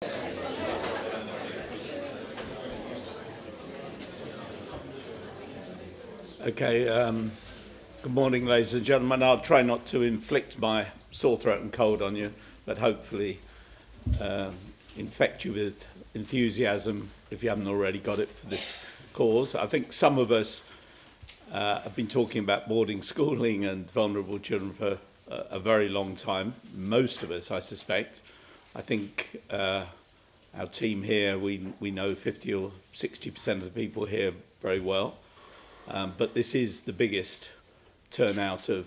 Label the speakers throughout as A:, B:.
A: Okay, good morning, ladies and gentlemen. I'll try not to inflict my sore throat and cold on you, but hopefully infect you with enthusiasm, if you haven't already got it, for this cause. I think some of us have been talking about boarding schooling and vulnerable children for a very long time. Most of us, I suspect. I think our team here, we know 50 or 60% of the people here very well. But this is the biggest turnout of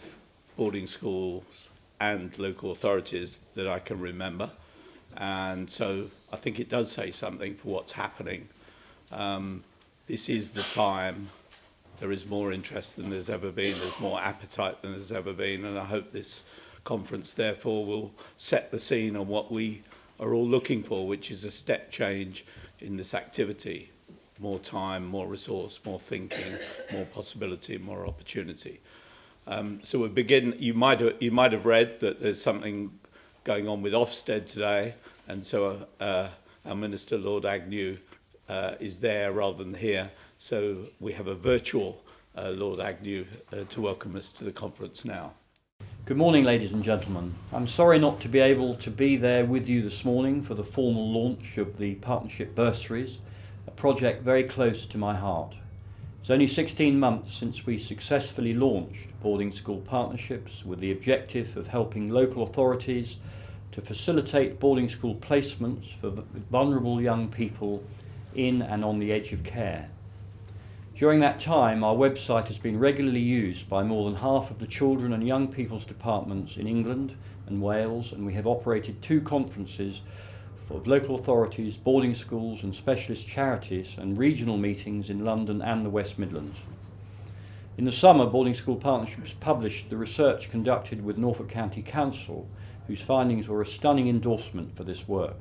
A: boarding schools and local authorities that I can remember. And so I think it does say something for what's happening. This is the time. There is more interest than there's ever been. There's more appetite than there's ever been. And I hope this conference, therefore, will set the scene on what we are all looking for, which is a step change in this activity. More time, more resource, more thinking, more possibility, more opportunity. So we'll begin. You might have read that there's something going on with Ofsted today, and so our Minister, Lord Agnew, is there rather than here. So we have a virtual Lord Agnew to welcome us to the conference now.
B: Good morning, ladies and gentlemen. I'm sorry not to be able to be there with you this morning for the formal launch of the Partnership Bursaries, a project very close to my heart. It's only 16 months since we successfully launched boarding school partnerships with the objective of helping local authorities to facilitate boarding school placements for vulnerable young people in and on the edge of care. During that time, our website has been regularly used by more than half of the children and young people's departments in England and Wales, and we have operated 2 conferences of local authorities, boarding schools and specialist charities, and regional meetings in London and the West Midlands. In the summer, Boarding School Partnerships published the research conducted with Norfolk County Council, whose findings were a stunning endorsement for this work.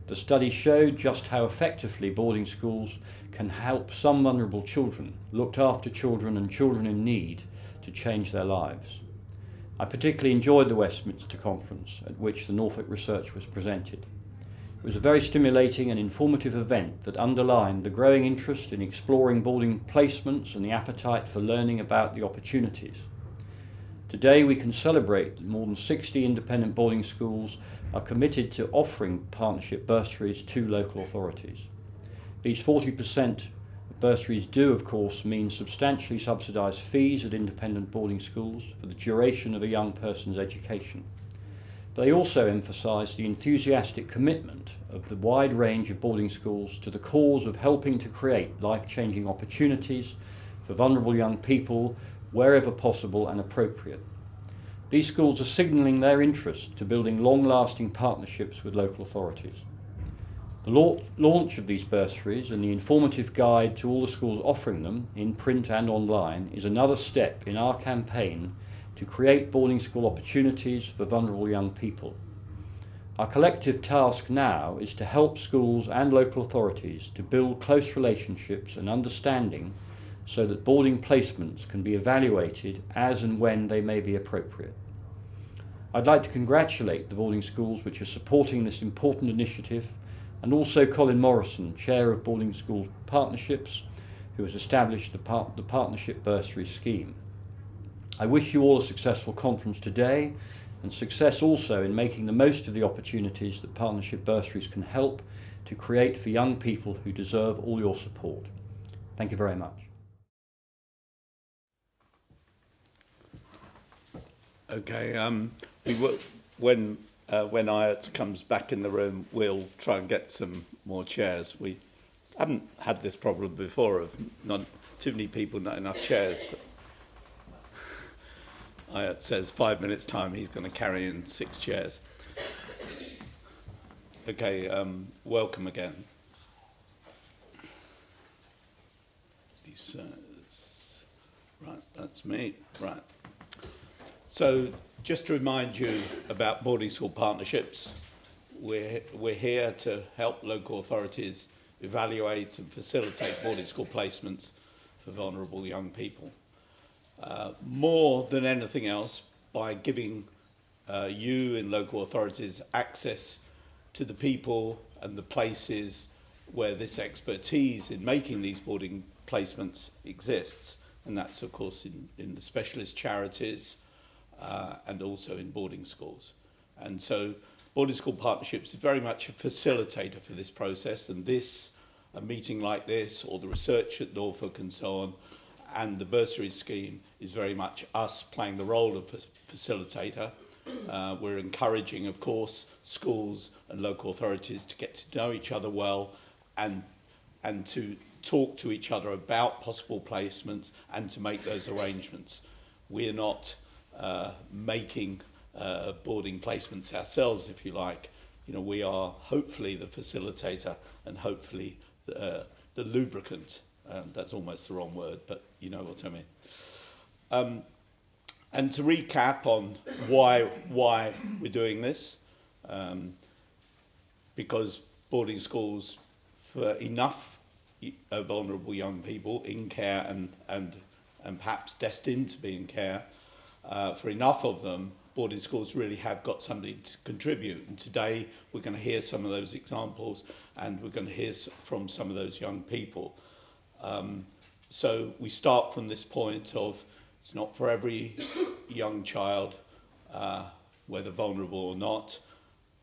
B: The study showed just how effectively boarding schools can help some vulnerable children, looked after children and children in need, to change their lives. I particularly enjoyed the Westminster Conference, at which the Norfolk research was presented. It was a very stimulating and informative event that underlined the growing interest in exploring boarding placements and the appetite for learning about the opportunities. Today we can celebrate that more than 60 independent boarding schools are committed to offering partnership bursaries to local authorities. These 40% of bursaries do, of course, mean substantially subsidised fees at independent boarding schools for the duration of a young person's education. They also emphasise the enthusiastic commitment of the wide range of boarding schools to the cause of helping to create life-changing opportunities for vulnerable young people wherever possible and appropriate. These schools are signalling their interest to building long-lasting partnerships with local authorities. The launch of these bursaries and the informative guide to all the schools offering them, in print and online, is another step in our campaign to create boarding school opportunities for vulnerable young people. Our collective task now is to help schools and local authorities to build close relationships and understanding so that boarding placements can be evaluated as and when they may be appropriate. I'd like to congratulate the boarding schools which are supporting this important initiative, and also Colin Morrison, Chair of Boarding School Partnerships, who has established the Partnership Bursary scheme. I wish you all a successful conference today, and success also in making the most of the opportunities that Partnership Bursaries can help to create for young people who deserve all your support. Thank you very much.
A: Okay, when IELTS comes back in the room, we'll try and get some more chairs. We haven't had this problem before of not too many people, not enough chairs. But IELTS says 5 minutes time he's going to carry in 6 chairs. Okay, welcome again. He says, right, that's me, right. So just to remind you about boarding school partnerships, we're here to help local authorities evaluate and facilitate boarding school placements for vulnerable young people. More than anything else, by giving you in local authorities access to the people and the places where this expertise in making these boarding placements exists. And that's, of course, in the specialist charities and also in boarding schools. And so Boarding School Partnerships is very much a facilitator for this process, and a meeting like this, or the research at Norfolk and so on, and the bursary scheme is very much us playing the role of facilitator. We're encouraging, of course, schools and local authorities to get to know each other well and to talk to each other about possible placements and to make those arrangements. We're not making boarding placements ourselves, if you like. You know, we are hopefully the facilitator and hopefully the lubricant. That's almost the wrong word, but you know what I mean. And to recap on why we're doing this, because boarding schools for enough vulnerable young people in care and perhaps destined to be in care, for enough of them, boarding schools really have got something to contribute. And today we're going to hear some of those examples, and we're going to hear from some of those young people. So we start from this point of it's not for every young child, whether vulnerable or not,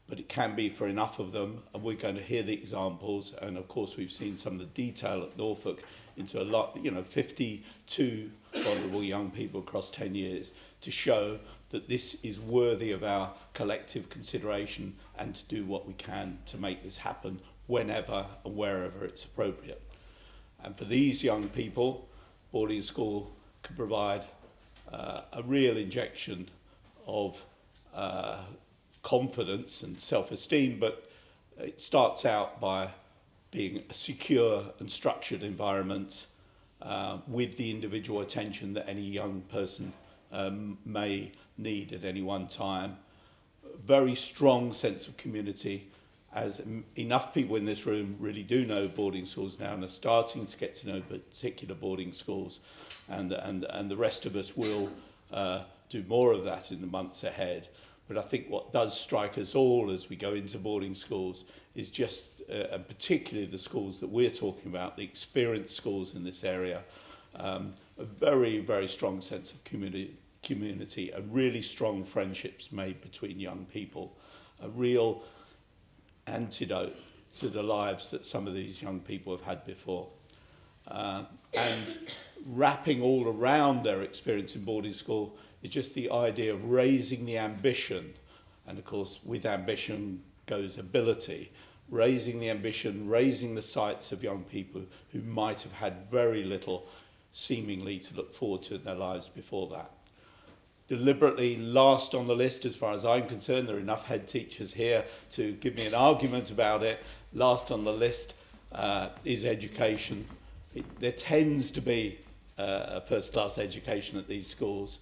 A: but it can be for enough of them, and we're going to hear the examples. And of course we've seen some of the detail at Norfolk into a lot, 52 vulnerable young people across 10 years to show that this is worthy of our collective consideration and to do what we can to make this happen whenever and wherever it's appropriate. And for these young people, boarding school can provide a real injection of confidence and self-esteem, but it starts out by being a secure and structured environment with the individual attention that any young person may need at any one time. Very strong sense of community, as enough people in this room really do know boarding schools now and are starting to get to know particular boarding schools, and the rest of us will do more of that in the months ahead. But I think what does strike us all as we go into boarding schools is just, and particularly the schools that we're talking about, the experienced schools in this area, a very, very strong sense of community, and really strong friendships made between young people, a real antidote to the lives that some of these young people have had before. And wrapping all around their experience in boarding school is just the idea of raising the ambition, and of course with ambition goes ability, raising the ambition, raising the sights of young people who might have had very little seemingly to look forward to in their lives before that. Deliberately last on the list, as far as I'm concerned, there are enough head teachers here to give me an argument about it. Last on the list is education. There tends to be a first-class education at these schools.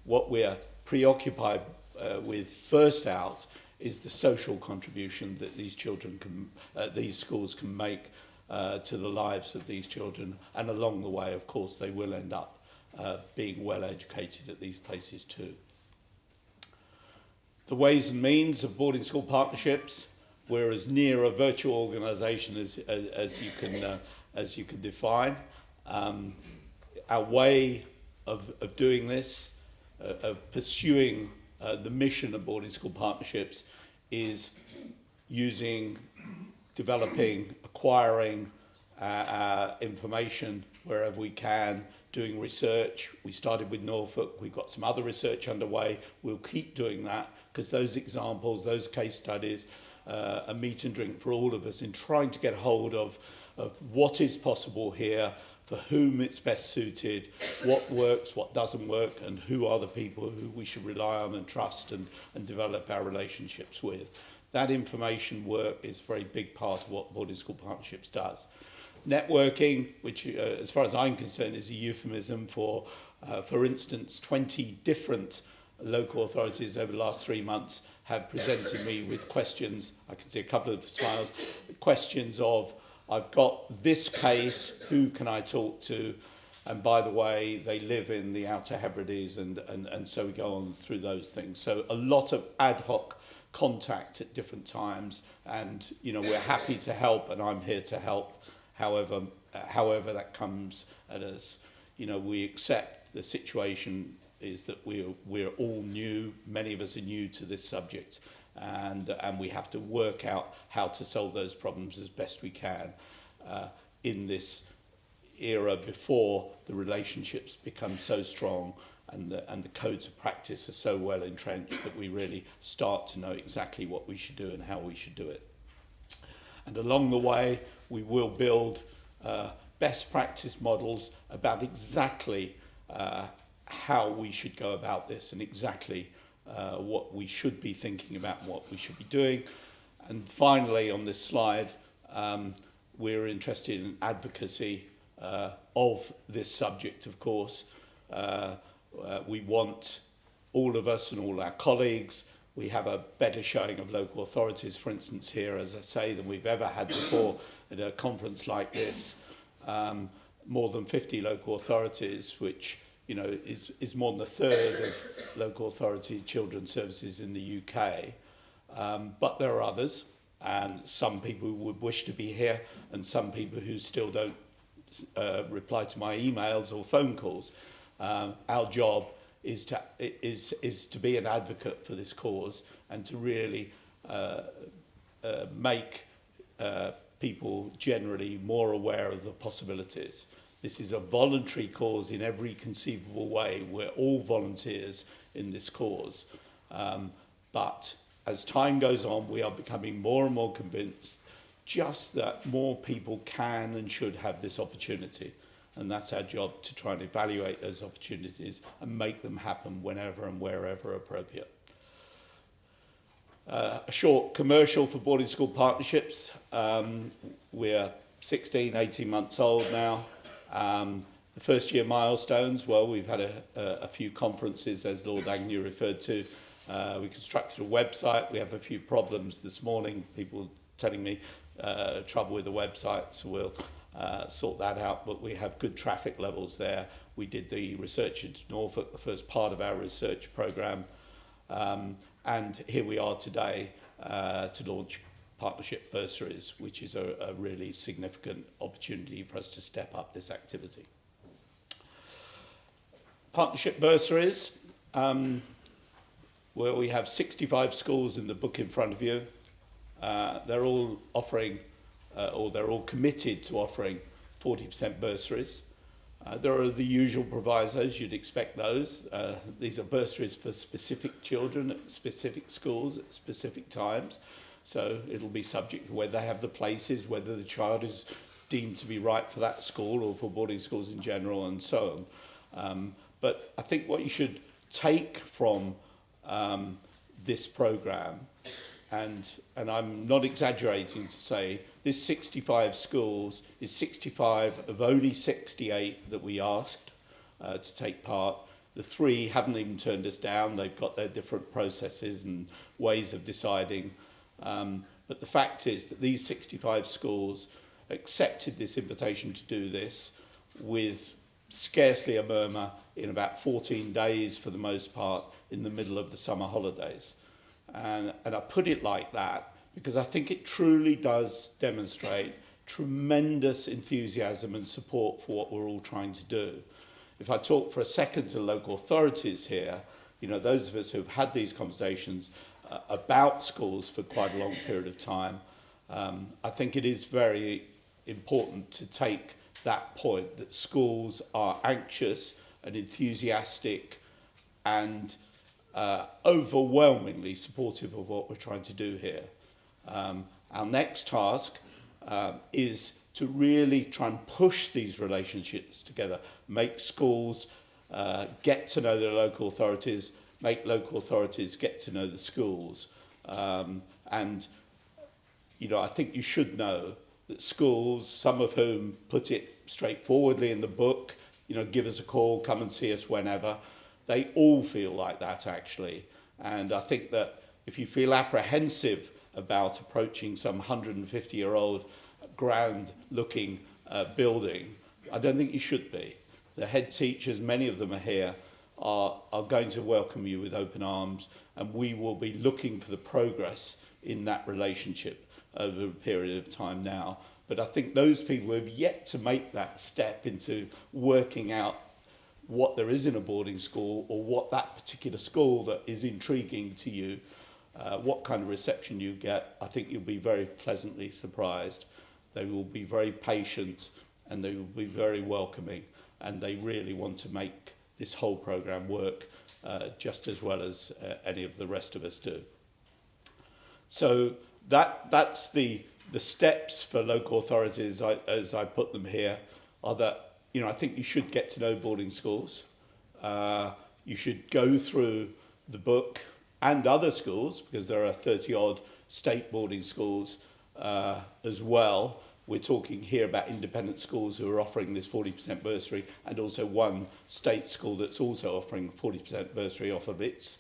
A: What we're preoccupied with first out is the social contribution that these children can, these schools can make to the lives of these children, and along the way, of course, they will end up being well educated at these places too. The ways and means of boarding school partnerships, we're as near a virtual organisation as you can define. Our way of doing this, of pursuing the mission of boarding school partnerships, is using, developing, acquiring information wherever we can, doing research. We started with Norfolk, we've got some other research underway. We'll keep doing that, because those examples, those case studies, a meat and drink for all of us in trying to get hold of what is possible here, for whom it's best suited, what works, what doesn't work, and who are the people who we should rely on and trust and develop our relationships with. That information work is a very big part of what Boarding School Partnerships does. Networking, which as far as I'm concerned is a euphemism for instance, 20 different local authorities over the last 3 months have presented me with questions. I can see a couple of smiles. Questions of, I've got this case, who can I talk to? And by the way, they live in the Outer Hebrides, and so we go on through those things. So a lot of ad hoc contact at different times, and we're happy to help, and I'm here to help however that comes at us. We accept the situation is that we're all new. Many of us are new to this subject, and we have to work out how to solve those problems as best we can in this era before the relationships become so strong and the codes of practice are so well entrenched that we really start to know exactly what we should do and how we should do it. And along the way, we will build best practice models about exactly how we should go about this and exactly what we should be thinking about and what we should be doing. And finally, on this slide, we're interested in advocacy of this subject, of course. We want all of us and all our colleagues, we have a better showing of local authorities, for instance, here, as I say, than we've ever had before at a conference like this. More than 50 local authorities, which is more than a third of local authority children's services in the UK. But there are others, and some people who would wish to be here, and some people who still don't reply to my emails or phone calls. Our job is to be an advocate for this cause and to really make people generally more aware of the possibilities. This is a voluntary cause in every conceivable way. We're all volunteers in this cause. But as time goes on, we are becoming more and more convinced just that more people can and should have this opportunity. And that's our job, to try and evaluate those opportunities and make them happen whenever and wherever appropriate. A short commercial for boarding school partnerships. We're 16, 18 months old now. The first year milestones, well, we've had a few conferences, as Lord Agnew referred to. We constructed a website. We have a few problems this morning, people telling me trouble with the website, so we'll sort that out, but we have good traffic levels there. We did the research into Norfolk, the first part of our research programme, and here we are today to launch Partnership Bursaries, which is a really significant opportunity for us to step up this activity. Partnership Bursaries, where we have 65 schools in the book in front of you. They're all offering or they're all committed to offering 40% bursaries. There are the usual provisos, you'd expect those. These are bursaries for specific children at specific schools at specific times. So it'll be subject to whether they have the places, whether the child is deemed to be right for that school or for boarding schools in general, and so on. But I think what you should take from this programme, and I'm not exaggerating to say, this 65 schools is 65 of only 68 that we asked to take part. The 3 haven't even turned us down. They've got their different processes and ways of deciding. But the fact is that these 65 schools accepted this invitation to do this with scarcely a murmur in about 14 days for the most part in the middle of the summer holidays. And I put it like that because I think it truly does demonstrate tremendous enthusiasm and support for what we're all trying to do. If I talk for a second to local authorities here, those of us who've had these conversations about schools for quite a long period of time, I think it is very important to take that point that schools are anxious and enthusiastic and overwhelmingly supportive of what we're trying to do here. Our next task is to really try and push these relationships together, make schools get to know their local authorities, make local authorities get to know the schools. And I think you should know that schools, some of whom put it straightforwardly in the book, give us a call, come and see us whenever, they all feel like that actually. And I think that if you feel apprehensive about approaching some 150-year-old grand looking building, I don't think you should be. The head teachers, many of them are here, are going to welcome you with open arms and we will be looking for the progress in that relationship over a period of time now. But I think those people who have yet to make that step into working out what there is in a boarding school, or what that particular school that is intriguing to you, what kind of reception you get, I think you'll be very pleasantly surprised. They will be very patient and they will be very welcoming, and they really want to make this whole programme work just as well as any of the rest of us do. So that's the steps for local authorities, as I put them here, are that, I think you should get to know boarding schools. You should go through the book and other schools, because there are 30-odd state boarding schools as well. We're talking here about independent schools who are offering this 40% bursary, and also one state school that's also offering 40% bursary off of its,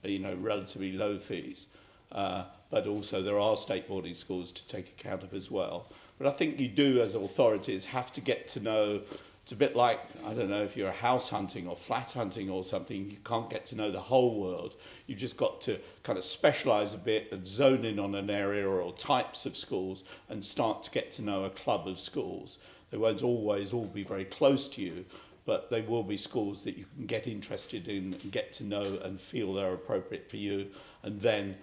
A: relatively low fees. But also there are state boarding schools to take account of as well. But I think you do, as authorities, have to get to know. It's a bit like, I don't know, if you're house hunting or flat hunting or something, you can't get to know the whole world. You've just got to kind of specialise a bit and zone in on an area or types of schools and start to get to know a club of schools. They won't always all be very close to you, but they will be schools that you can get interested in and get to know and feel they're appropriate for you, and then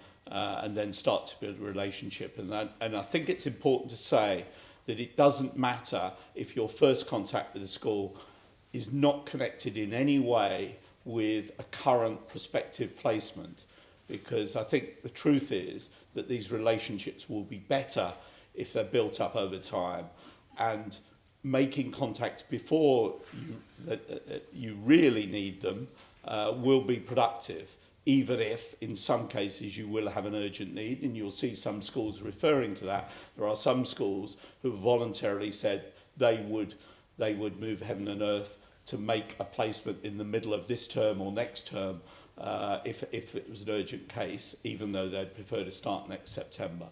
A: start to build a relationship. And I think it's important to say that it doesn't matter if your first contact with the school is not connected in any way with a current prospective placement, because I think the truth is that these relationships will be better if they're built up over time, and making contacts before you really need them will be productive, even if in some cases you will have an urgent need, and you'll see some schools referring to that. There are some schools who have voluntarily said they would move heaven and earth to make a placement in the middle of this term or next term if it was an urgent case, even though they'd prefer to start next September.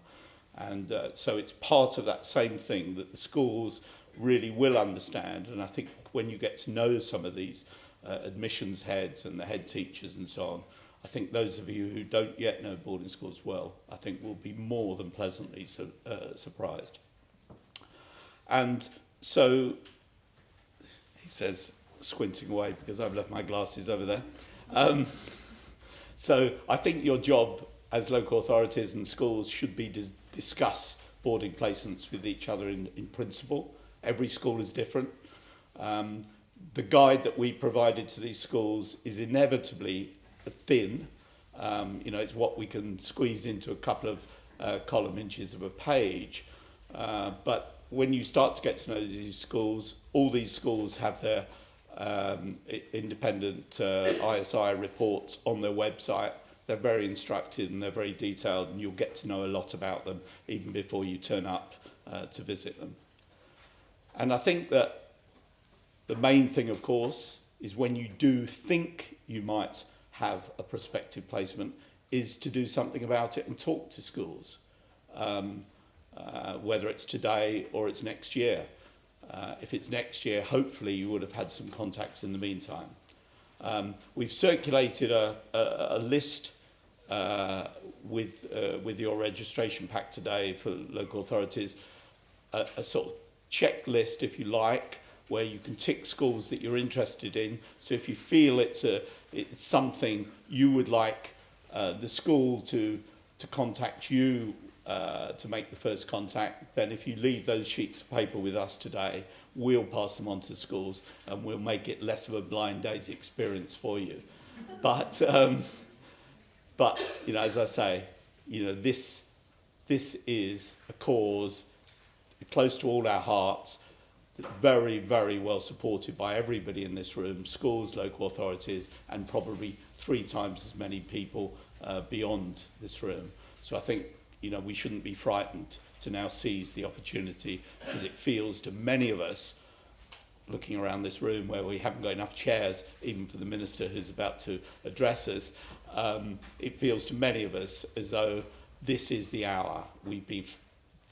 A: And so it's part of that same thing that the schools really will understand. And I think when you get to know some of these admissions heads and the head teachers and so on, I think those of you who don't yet know boarding schools well, I think will be more than pleasantly surprised. And so, he says, squinting away because I've left my glasses over there. So I think your job as local authorities and schools should be to discuss boarding placements with each other in principle. Every school is different. The guide that we provided to these schools is inevitably thin. It's what we can squeeze into a couple of column inches of a page. But when you start to get to know these schools, all these schools have their independent ISI reports on their website. They're very instructive and they're very detailed, and you'll get to know a lot about them even before you turn up to visit them. And I think that the main thing, of course, is when you do think you might have a prospective placement, is to do something about it and talk to schools, whether it's today or it's next year. If it's next year, hopefully you would have had some contacts in the meantime. We've circulated a list with your registration pack today for local authorities, a sort of checklist, if you like, where you can tick schools that you're interested in. So if you feel it's something you would like the school to contact you to make the first contact, then if you leave those sheets of paper with us today, we'll pass them on to schools and we'll make it less of a blind date experience for you. But as I say, this is a cause close to all our hearts, very, very well supported by everybody in this room, schools, local authorities, and probably 3 times as many people beyond this room. So I think we shouldn't be frightened to now seize the opportunity, because it feels to many of us, looking around this room where we haven't got enough chairs, even for the minister who's about to address us, it feels to many of us as though this is the hour. We've been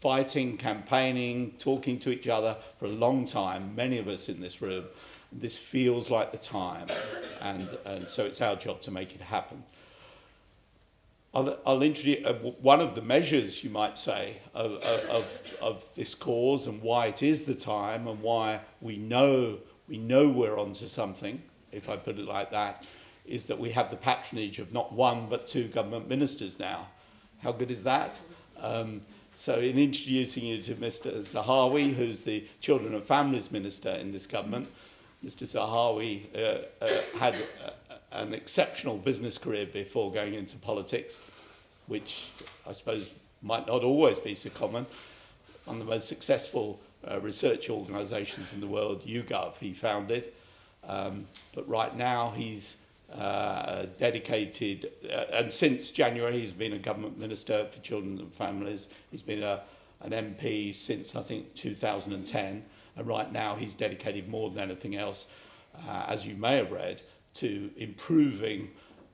A: fighting, campaigning, talking to each other for a long time, many of us in this room. This feels like the time, and so it's our job to make it happen. I'll introduce one of the measures, you might say, of this cause and why it is the time and why we know we're onto something, if I put it like that, is that we have the patronage of not one but two government ministers now. How good is that? So in introducing you to Mr. Zahawi, who's the Children and Families Minister in this government, Mr. Zahawi had an exceptional business career before going into politics, which I suppose might not always be so common. One of the most successful research organisations in the world, YouGov, he founded. But right now he's dedicated, and since January he's been a government minister for children and families. He's been an MP since I think 2010, and right now he's dedicated more than anything else, as you may have read, to improving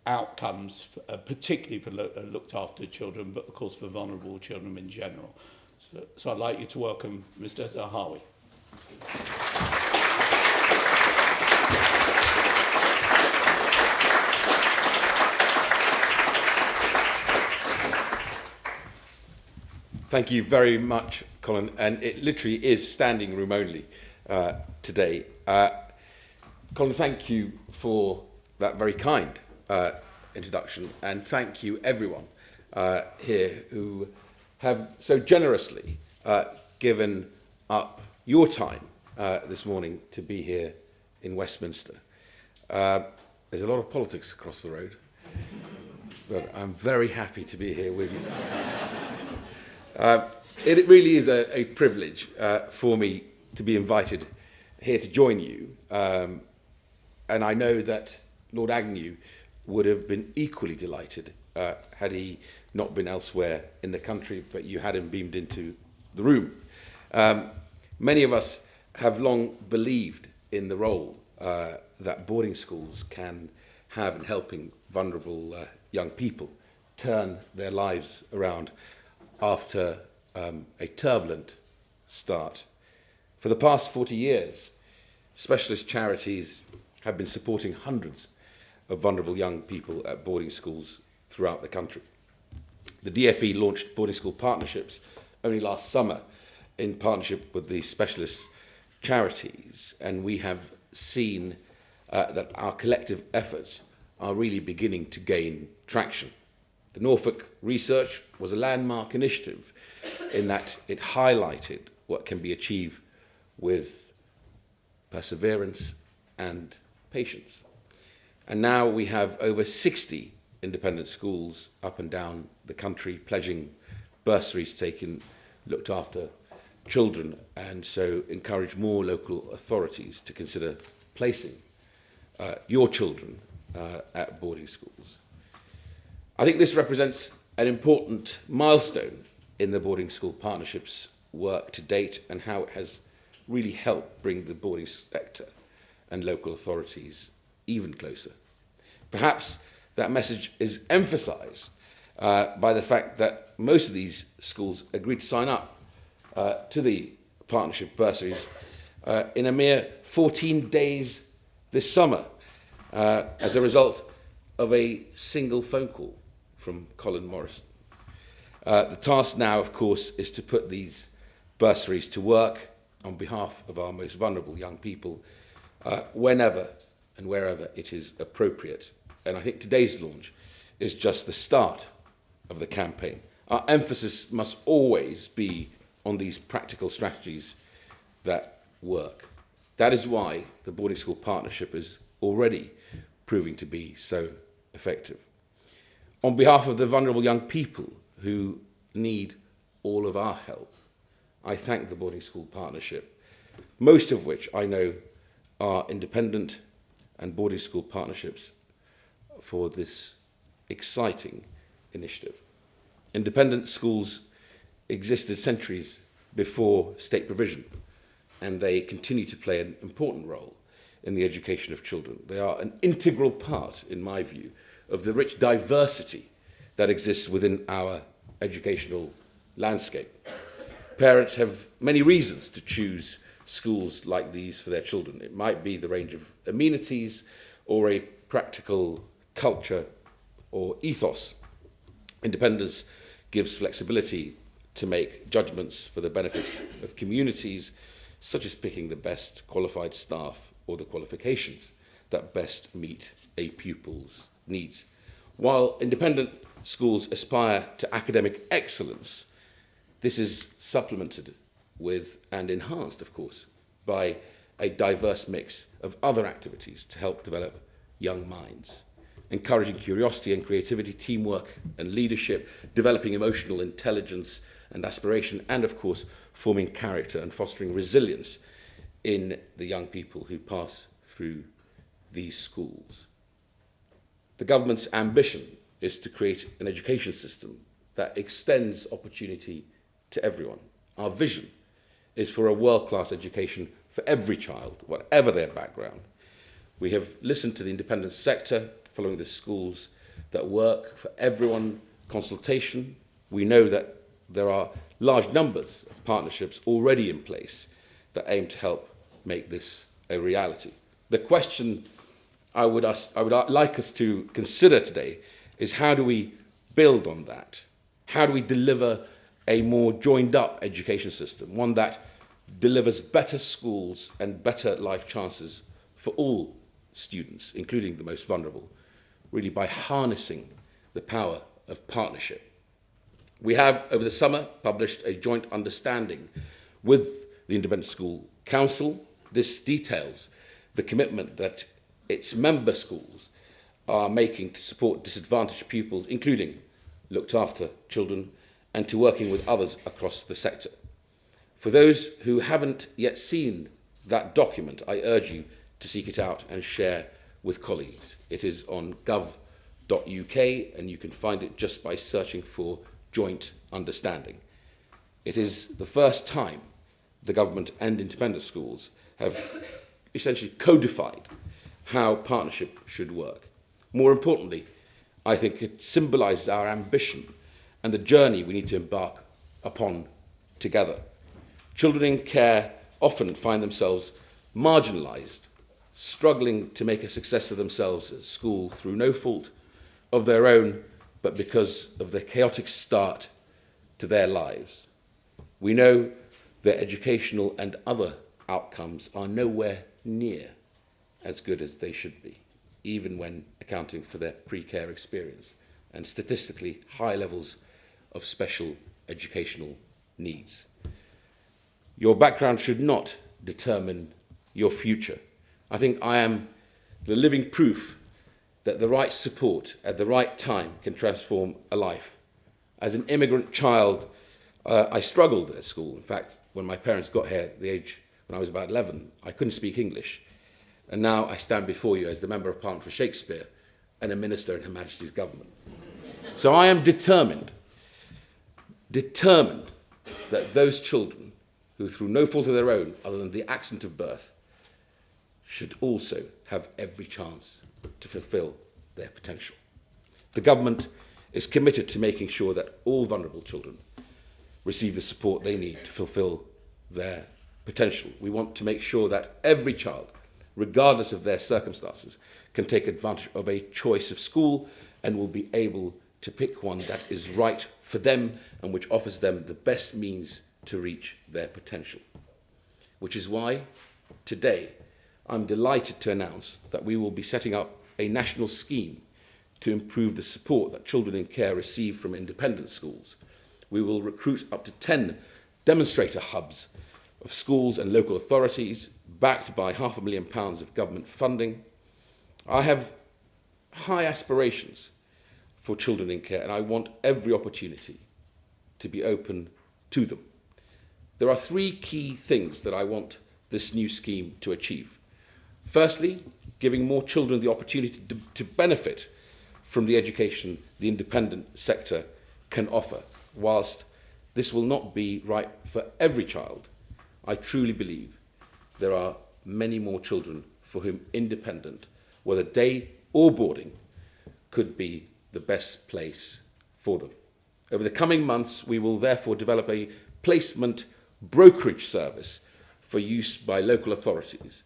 A: outcomes, particularly for looked after children, but of course for vulnerable children in general. So I'd like you to welcome Mr. Zahawi.
C: Thank you very much, Colin, and it literally is standing room only today. Colin, thank you for that very kind introduction, and thank you everyone here who have so generously given up your time this morning to be here in Westminster. There's a lot of politics across the road, but I'm very happy to be here with you. It really is a privilege for me to be invited here to join you, and I know that Lord Agnew would have been equally delighted had he not been elsewhere in the country, but you had him beamed into the room. Many of us have long believed in the role that boarding schools can have in helping vulnerable young people turn their lives around after a turbulent start. For the past 40 years, specialist charities have been supporting hundreds of vulnerable young people at boarding schools throughout the country. The DfE launched boarding school partnerships only last summer in partnership with the specialist charities, and we have seen that our collective efforts are really beginning to gain traction. The Norfolk research was a landmark initiative in that it highlighted what can be achieved with perseverance and patience. And now we have over 60 independent schools up and down the country pledging bursaries taken, looked after children, and so encourage more local authorities to consider placing your children at boarding schools. I think this represents an important milestone in the boarding school partnerships work to date and how it has really helped bring the boarding sector and local authorities even closer. Perhaps that message is emphasised by the fact that most of these schools agreed to sign up to the partnership bursaries in a mere 14 days this summer as a result of a single phone call from Colin Morrison. The task now, of course, is to put these bursaries to work on behalf of our most vulnerable young people whenever and wherever it is appropriate. And I think today's launch is just the start of the campaign. Our emphasis must always be on these practical strategies that work. That is why the boarding school partnership is already proving to be so effective. On behalf of the vulnerable young people who need all of our help, I thank the boarding school partnership, most of which I know are independent and boarding school partnerships, for this exciting initiative. Independent schools existed centuries before state provision, and they continue to play an important role in the education of children. They are an integral part, in my view, of the rich diversity that exists within our educational landscape. Parents have many reasons to choose schools like these for their children. It might be the range of amenities or a practical culture or ethos. Independence gives flexibility to make judgments for the benefit of communities, such as picking the best qualified staff or the qualifications that best meet a pupil's needs. While independent schools aspire to academic excellence, this is supplemented with and enhanced, of course, by a diverse mix of other activities to help develop young minds, encouraging curiosity and creativity, teamwork and leadership, developing emotional intelligence and aspiration, and of course, forming character and fostering resilience in the young people who pass through these schools. The government's ambition is to create an education system that extends opportunity to everyone. Our vision is for a world-class education for every child, whatever their background. We have listened to the independent sector following the Schools That Work for Everyone consultation. We know that there are large numbers of partnerships already in place that aim to help make this a reality. The question I would like us to consider today is, how do we build on that? How do we deliver a more joined-up education system, one that delivers better schools and better life chances for all students, including the most vulnerable, really by harnessing the power of partnership? We have, over the summer, published a joint understanding with the Independent School Council. This details the commitment that its member schools are making to support disadvantaged pupils, including looked after children, and to working with others across the sector. For those who haven't yet seen that document, I urge you to seek it out and share with colleagues. It is on gov.uk, and you can find it just by searching for joint understanding. It is the first time the government and independent schools have essentially codified how partnership should work. More importantly, I think it symbolises our ambition and the journey we need to embark upon together. Children in care often find themselves marginalised, struggling to make a success of themselves at school through no fault of their own, but because of the chaotic start to their lives. We know their educational and other outcomes are nowhere near as good as they should be, even when accounting for their pre-care experience and statistically high levels of special educational needs. Your background should not determine your future. I think I am the living proof that the right support at the right time can transform a life. As an immigrant child, I struggled at school. In fact, when my parents got here at the age when I was about 11, I couldn't speak English. And now I stand before you as the Member of Parliament for Shakespeare and a minister in Her Majesty's government. So I am determined that those children who, through no fault of their own, other than the accident of birth, should also have every chance to fulfil their potential. The government is committed to making sure that all vulnerable children receive the support they need to fulfil their potential. We want to make sure that every child, regardless of their circumstances, can take advantage of a choice of school and will be able to pick one that is right for them and which offers them the best means to reach their potential. Which is why today I'm delighted to announce that we will be setting up a national scheme to improve the support that children in care receive from independent schools. We will recruit up to 10 demonstrator hubs of schools and local authorities, backed by £500,000 of government funding. I have high aspirations for children in care, and I want every opportunity to be open to them. There are three key things that I want this new scheme to achieve. Firstly, giving more children the opportunity to benefit from the education the independent sector can offer. Whilst this will not be right for every child, I truly believe there are many more children for whom independent, whether day or boarding, could be the best place for them. Over the coming months, we will therefore develop a placement brokerage service for use by local authorities.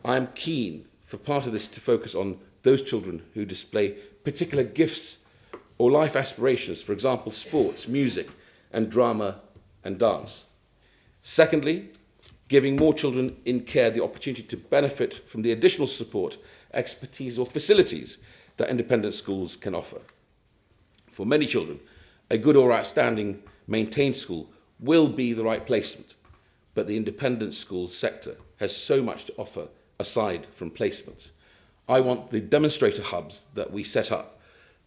C: I am keen for part of this to focus on those children who display particular gifts or life aspirations, for example, sports, music, and drama and dance. Secondly, giving more children in care the opportunity to benefit from the additional support, expertise, or facilities that independent schools can offer. For many children, a good or outstanding maintained school will be the right placement, but the independent school sector has so much to offer aside from placements. I want the demonstrator hubs that we set up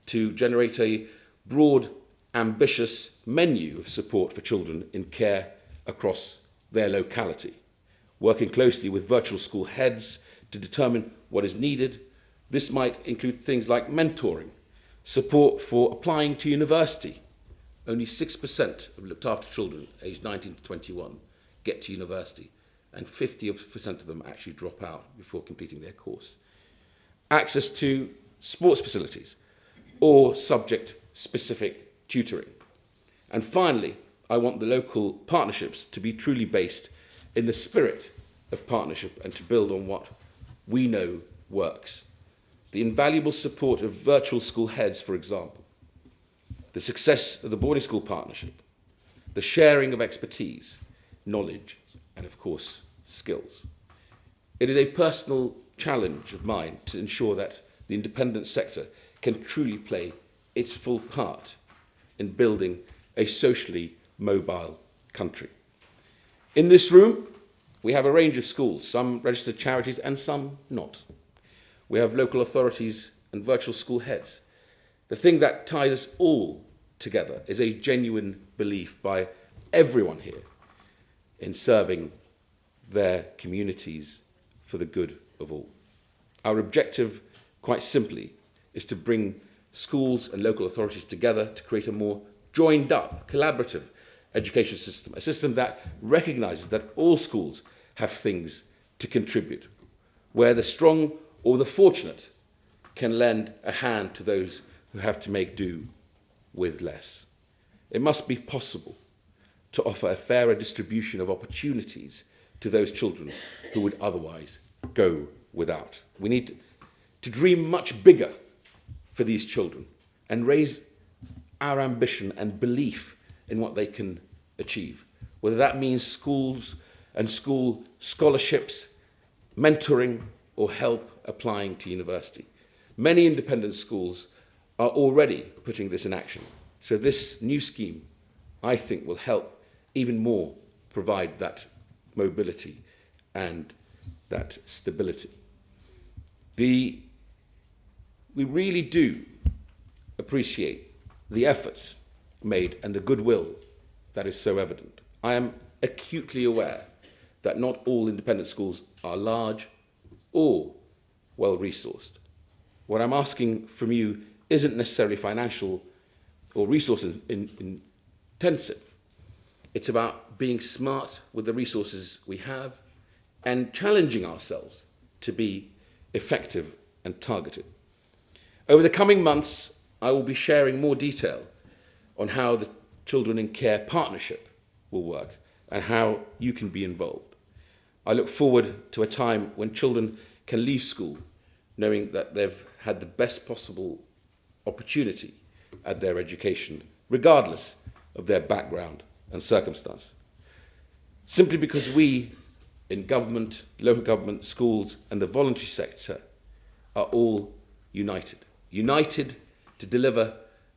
C: to generate a broad, ambitious menu of support for children in care across their locality, working closely with virtual school heads to determine what is needed. This might include things like mentoring, support for applying to university. Only 6% of looked after children aged 19 to 21 get to university, and 50% of them actually drop out before completing their course. Access to sports facilities or subject-specific tutoring. And finally, I want the local partnerships to be truly based in the spirit of partnership and to build on what we know works. The invaluable support of virtual school heads, for example, the success of the boarding school partnership, the sharing of expertise, knowledge, and of course, skills. It is a personal challenge of mine to ensure that the independent sector can truly play its full part in building a socially mobile country. In this room, we have a range of schools, some registered charities and some not. We have local authorities and virtual school heads. The thing that ties us all together is a genuine belief by everyone here in serving their communities for the good of all. Our objective, quite simply, is to bring schools and local authorities together to create a more joined up, collaborative education system, a system that recognises that all schools have things to contribute, where the strong or the fortunate can lend a hand to those who have to make do with less. It must be possible to offer a fairer distribution of opportunities to those children who would otherwise go without. We need to dream much bigger for these children and raise our ambition and belief in what they can achieve, whether that means schools and school scholarships, mentoring, or help applying to university. Many independent schools are already putting this in action, so this new scheme, I think, will help even more provide that mobility and that stability. We really do appreciate the efforts made and the goodwill that is so evident. I am acutely aware that not all independent schools are large or well-resourced. What I'm asking from you isn't necessarily financial or resources intensive. It's about being smart with the resources we have and challenging ourselves to be effective and targeted. Over the coming months, I will be sharing more detail on how the Children in Care Partnership will work and how you can be involved. I look forward to a time when children can leave school knowing that they've had the best possible opportunity at their education, regardless of their background and circumstance. Simply because we in government, local government, schools, and the voluntary sector are all united. United to deliver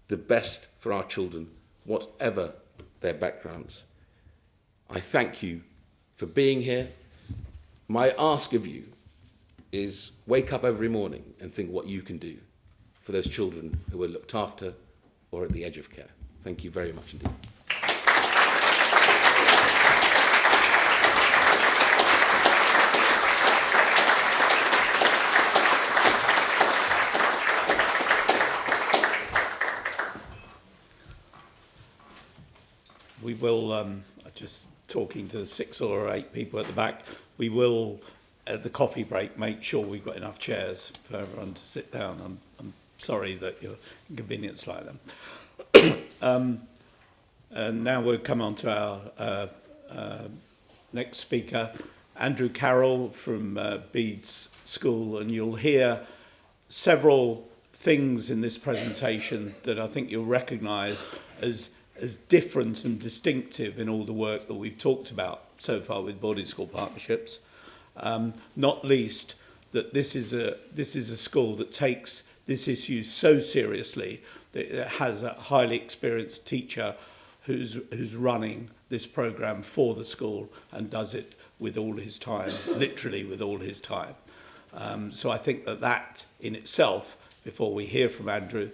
C: the best for our children, whatever their backgrounds. I thank you for being here. My ask of you is wake up every morning and think what you can do for those children who are looked after or at the edge of care. Thank you very much indeed.
A: We will, just talking to the 6 or 8 people at the back, we will, at the coffee break, make sure we've got enough chairs for everyone to sit down. I'm sorry that you're inconvenienced like them. And now we'll come on to our next speaker, Andrew Carroll from Bede's School, and you'll hear several things in this presentation that I think you'll recognise as different and distinctive in all the work that we've talked about so far with boarding school partnerships. Not least that this is a school that takes this issue so seriously that it has a highly experienced teacher who's running this programme for the school and does it with all his time, literally with all his time. So I think that in itself, before we hear from Andrew,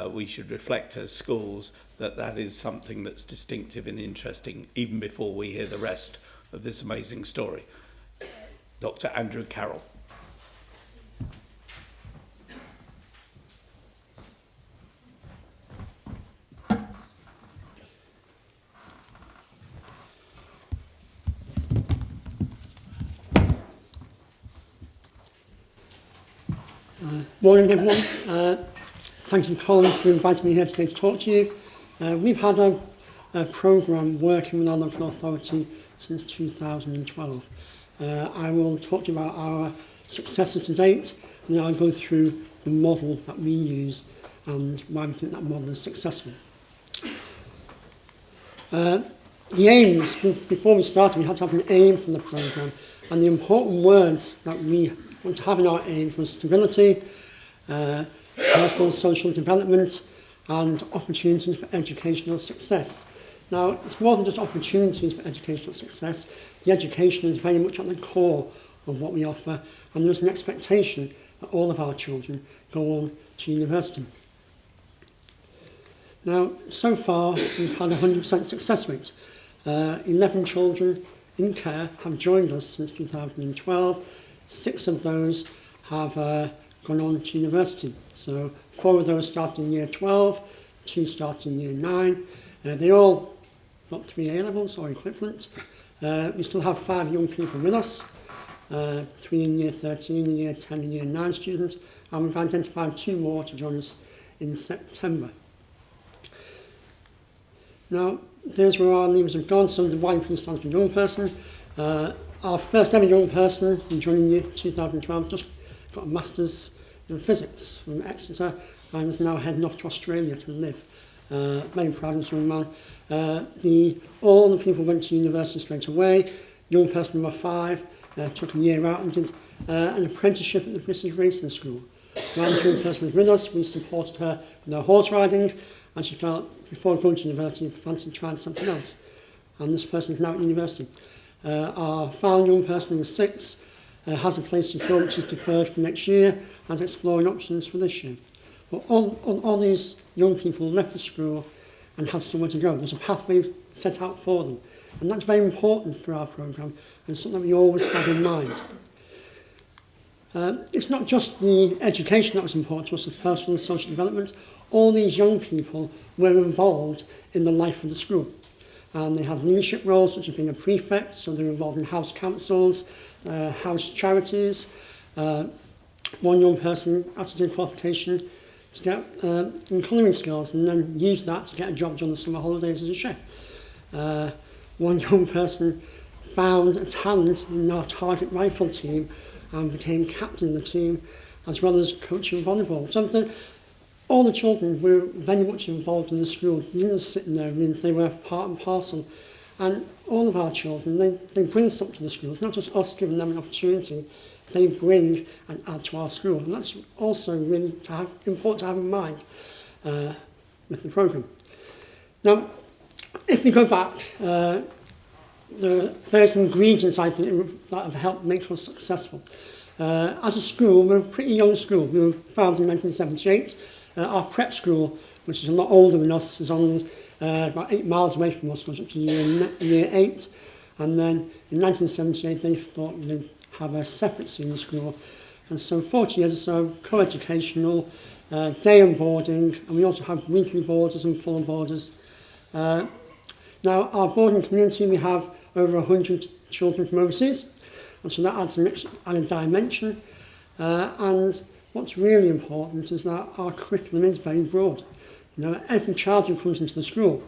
A: we should reflect as schools that is something that's distinctive and interesting, even before we hear the rest of this amazing story. Dr. Andrew Carroll.
D: Morning everyone. Thank you, Colin, for inviting me here today to talk to you. We've had a programme working with our local authority since 2012. I will talk to you about our successes to date, and then I'll go through the model that we use and why we think that model is successful. The aims, before we started, we had to have an aim for the programme, and the important words that we want to have in our aims was stability, personal social development, and opportunities for educational success. Now, it's more than just opportunities for educational success. The education is very much at the core of what we offer, and there's an expectation that all of our children go on to university. Now, so far, we've had a 100% success rate. 11 children in care have joined us since 2012. 6 of those have gone on to university. So 4 of those started in year 12, 2 started in year 9. They all got 3 A-levels or equivalent. We still have 5 young people with us, 3 in year 13, in year 10 and year 9 students, and we've identified 2 more to join us in September. Now, there's where our levers have gone. So the YP stands for young person. Our first ever young person who joined in year 2012 just got a Masters in Physics from Exeter and is now heading off to Australia to live. Very proud of this young man. All the people went to university straight away. Young person number 5 took a year out and did an apprenticeship at the British Racing School. While the young person was with us, we supported her with her horse riding, and she felt before going to university fancied trying something else. And this person is now at university. Our final young person, number 6, has a place secured which is deferred for next year and is exploring options for this year. But all these young people left the school and have somewhere to go. There's a pathway set out for them. And that's very important for our programme and something we always have in mind. It's not just the education that was important to us, the personal and social development. All these young people were involved in the life of the school. And they had leadership roles, such as being a prefect, so they were involved in house councils, house charities. One young person had to do qualification to get in culinary skills and then use that to get a job during the summer holidays as a chef. One young person found a talent in our target rifle team and became captain of the team, as well as coaching volleyball. So all the children were very much involved in the school. They didn't just sit in their rooms, they were part and parcel. And all of our children, they bring something to the school. It's not just us giving them an opportunity, they bring and add to our school. And that's also really important to have in mind with the programme. Now, if we go back, there are various ingredients I think that have helped make us successful. As a school, we're a pretty young school. We were founded in 1978. Our prep school, which is a lot older than us, is only about 8 miles away from us, goes up to year 8. And then in 1978, they thought they'd have a separate senior school. And so 40 years or so, co-educational, day and boarding, and we also have weekly boarders and full boarders. Now, our boarding community, we have over 100 children from overseas, and so that adds an added dimension. And what's really important is that our curriculum is very broad. You know, every child who comes into the school,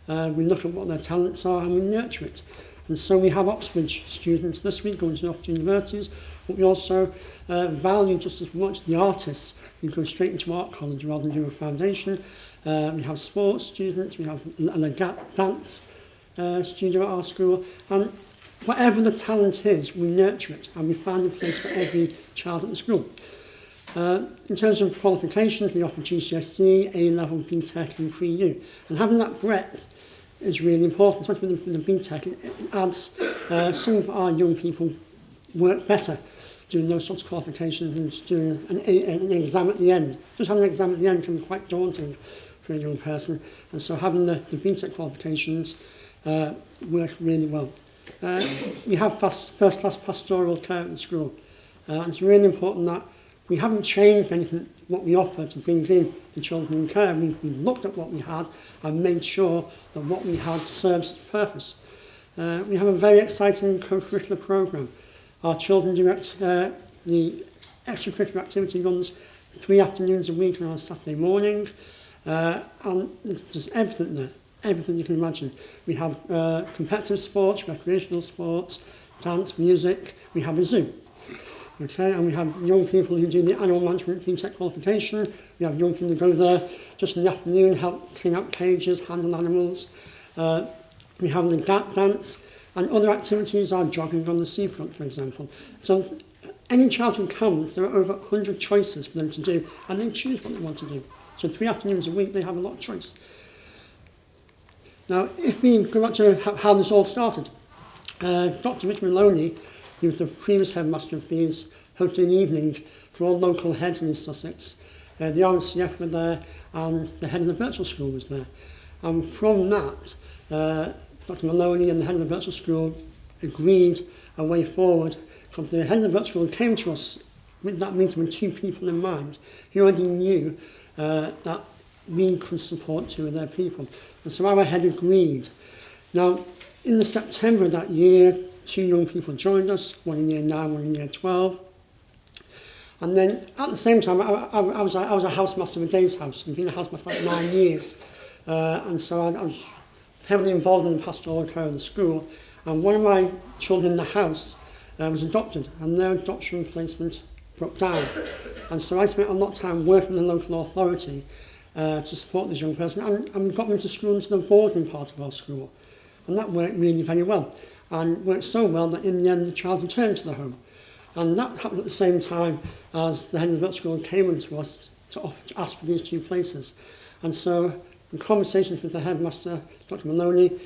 D: we look at what their talents are and we nurture it. And so we have Oxford students this week going to the Oxford universities, but we also value just as much the artists who go straight into art college rather than do a foundation. We have sports students, we have a dance studio at our school, and whatever the talent is, we nurture it and we find a place for every child at the school. In terms of qualifications, we offer GCSE, A-level, BTEC and Pre-U. And having that breadth is really important, especially for the BTEC. It adds some of our young people work better doing those sorts of qualifications than just doing an exam at the end. Just having an exam at the end can be quite daunting for a young person. And so having the BTEC qualifications works really well. We have first-class pastoral care at the school. And it's really important that we haven't changed anything, what we offer to bring in the children in care. We've looked at what we had and made sure that what we had serves the purpose. We have a very exciting co-curricular programme. Our children do the extracurricular activity runs 3 afternoons a week on a Saturday morning. And there's everything there, everything you can imagine. We have competitive sports, recreational sports, dance, music. We have a zoo. Okay, and we have young people who do the animal management BTEC qualification. We have young people who go there just in the afternoon, help clean out cages, handle animals. We have the dance, and other activities are jogging on the seafront, for example. So any child who comes, there are over 100 choices for them to do, and they choose what they want to do. So 3 afternoons a week, they have a lot of choice. Now, if we go back to how this all started, Dr. Richard Maloney, he was the previous headmaster of these, hosted an evening for all local heads in East Sussex. The RNCF were there, and the head of the virtual school was there. And from that, Dr. Maloney and the head of the virtual school agreed a way forward. Because the head of the virtual school came to us with that meeting with 2 people in mind. He already knew that we could support 2 of their people. And so our head agreed. Now, in the September of that year, 2 young people joined us, one in year 9, one in year 12. And then at the same time, I was a housemaster of a day's house. I've been a housemaster for about 9 years. And so I was heavily involved in the pastoral care of the school. And one of my children in the house was adopted, and their adoption placement broke down. And so I spent a lot of time working with the local authority to support this young person. And we got them into school, into the boarding part of our school. And that worked really very well. And worked so well that in the end the child returned to the home. And that happened at the same time as the head of the virtual school came into us to ask for these 2 places. And so in conversations with the headmaster, Dr. Maloney,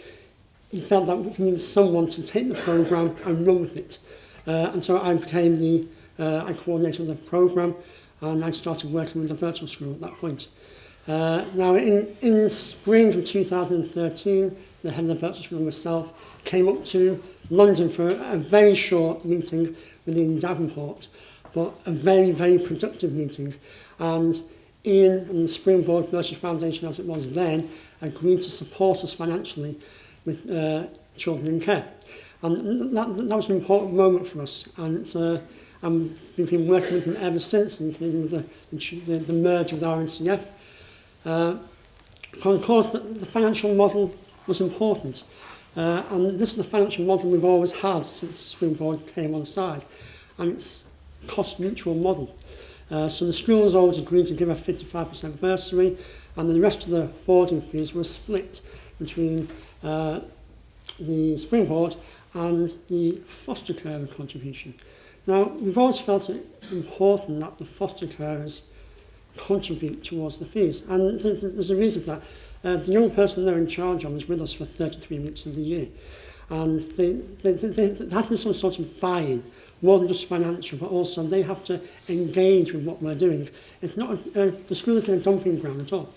D: he felt that we needed someone to take the programme and run with it. And so I became I coordinated the programme, and I started working with the virtual school at that point. Now in spring of 2013, the head of the virtual school and myself came up to London for a very short meeting within Davenport, but a very, very productive meeting. And Ian and the Springboard Bursaries Foundation, as it was then, agreed to support us financially with children in care. And that was an important moment for us. And we've been working with them ever since, including the merge with RNCF. Of course, the financial model was important. And this is the financial model we've always had since Springboard came on side. And it's a cost-neutral model. So the schools always agreed to give a 55% bursary, and the rest of the boarding fees were split between the Springboard and the foster carer contribution. Now, we've always felt it important that the foster carers contribute towards the fees, and there's a reason for that. The young person they're in charge of is with us for 33 weeks of the year, and they have to do some sort of buy-in, more than just financial, but also they have to engage with what we're doing. It's not the school isn't a dumping ground at all.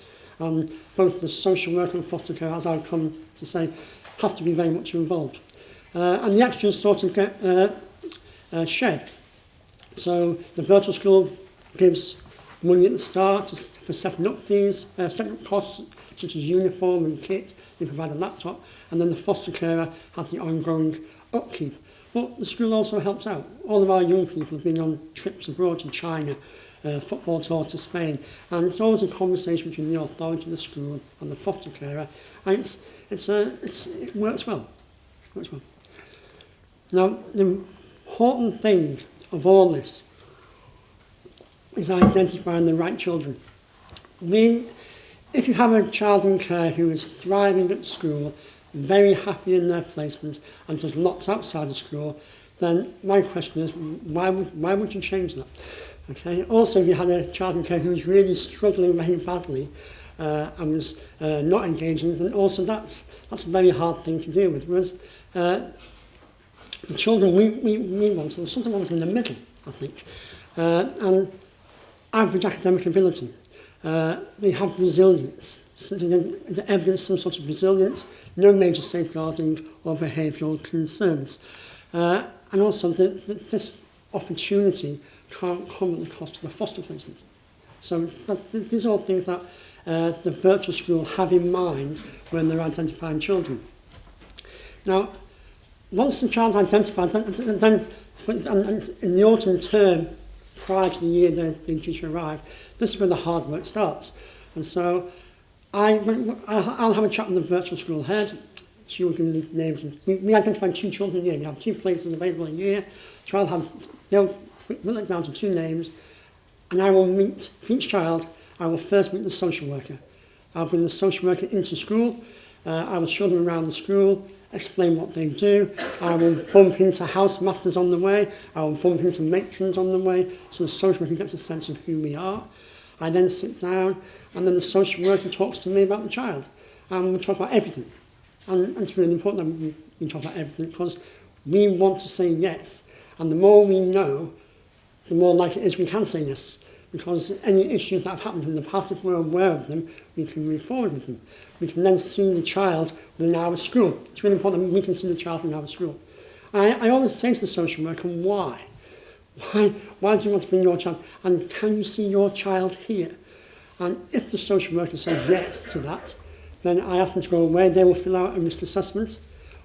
D: Both the social worker and foster care, as I've come to say, have to be very much involved. And the extras sort of get shared. So the virtual school gives money at the start for setting up fees, setting up costs such as uniform and kit. They provide a laptop, and then the foster carer has the ongoing upkeep. But the school also helps out. All of our young people have been on trips abroad to China, football tour to Spain, and it's always a conversation between the authority of the school and the foster carer, and it works well. It works well. Now, the important thing of all this is identifying the right children. If you have a child in care who is thriving at school, very happy in their placement, and does lots outside of school, then my question is, why would you change that? Okay. Also, if you had a child in care who was really struggling very badly and was not engaging, then also that's a very hard thing to deal with. Whereas the children we want, so something ones in the middle, I think, and average academic ability. They have resilience, the evidence some sort of resilience, no major safeguarding or behavioural concerns. And also this opportunity can't come at the cost of a foster placement. So these are all things that the virtual school have in mind when they're identifying children. Now, once the child's identified, then in the autumn term, prior to the year they're due to arrive, this is when the hard work starts. And so I'll have a chat with the virtual school head. She will give me the names. We identify 2 children a year. We have 2 places available a year. So they'll whittle it down to 2 names, and I will meet, for each child, I will first meet the social worker. I'll bring the social worker into school. I will show them around the school, explain what they do. I will bump into housemasters on the way. I will bump into matrons on the way, so the social worker gets a sense of who we are. I then sit down, and then the social worker talks to me about the child. And we talk about everything. And it's really important that we talk about everything, because we want to say yes. And the more we know, the more likely it is we can say yes. Because any issues that have happened in the past, if we're aware of them, we can move forward with them. We can then see the child within our school. It's really important that we can see the child in our school. I always say to the social worker, why? Why do you want to bring your child? And can you see your child here? And if the social worker says yes to that, then I ask them to go away. They will fill out a risk assessment.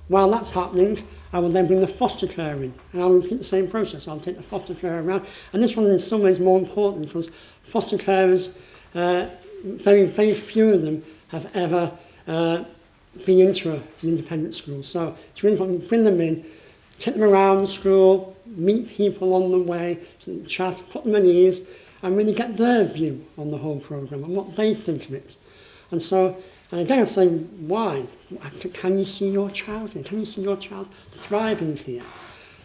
D: While that's happening, I will then bring the foster care in, and I will repeat the same process. I'll take the foster care around, and this one in some ways more important, because foster carers, very, very few of them have ever been into an independent school. So it's really important to bring them in, take them around the school, meet people on the way, chat, put them at ease, and really get their view on the whole programme and what they think of it. And so, and again, I say, why? Can you see your child here? Can you see your child thriving here?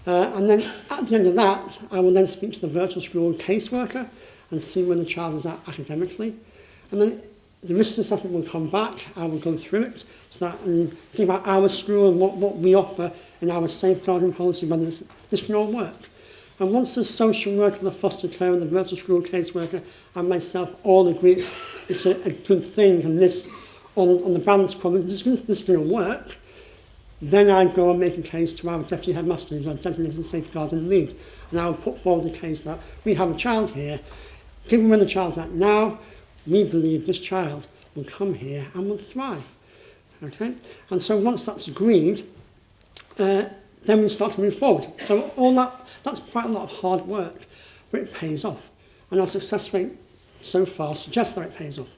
D: And then at the end of that, I will then speak to the virtual school caseworker and see where the child is at academically. And then the risk assessment will come back. I will go through it so that and think about our school and what we offer in our safeguarding policy, whether this can all work. And once the social worker, the foster care and the virtual school caseworker and myself all agree it's a good thing, and this on the balance problem, this is going to work, then I go and make a case to our deputy headmaster, who's our designated safeguarding lead, and I will put forward the case that we have a child here, given where the child's at now, we believe this child will come here and will thrive. Okay? And so once that's agreed, then we start to move forward. So all that's quite a lot of hard work, but it pays off. And our success rate so far suggests that it pays off.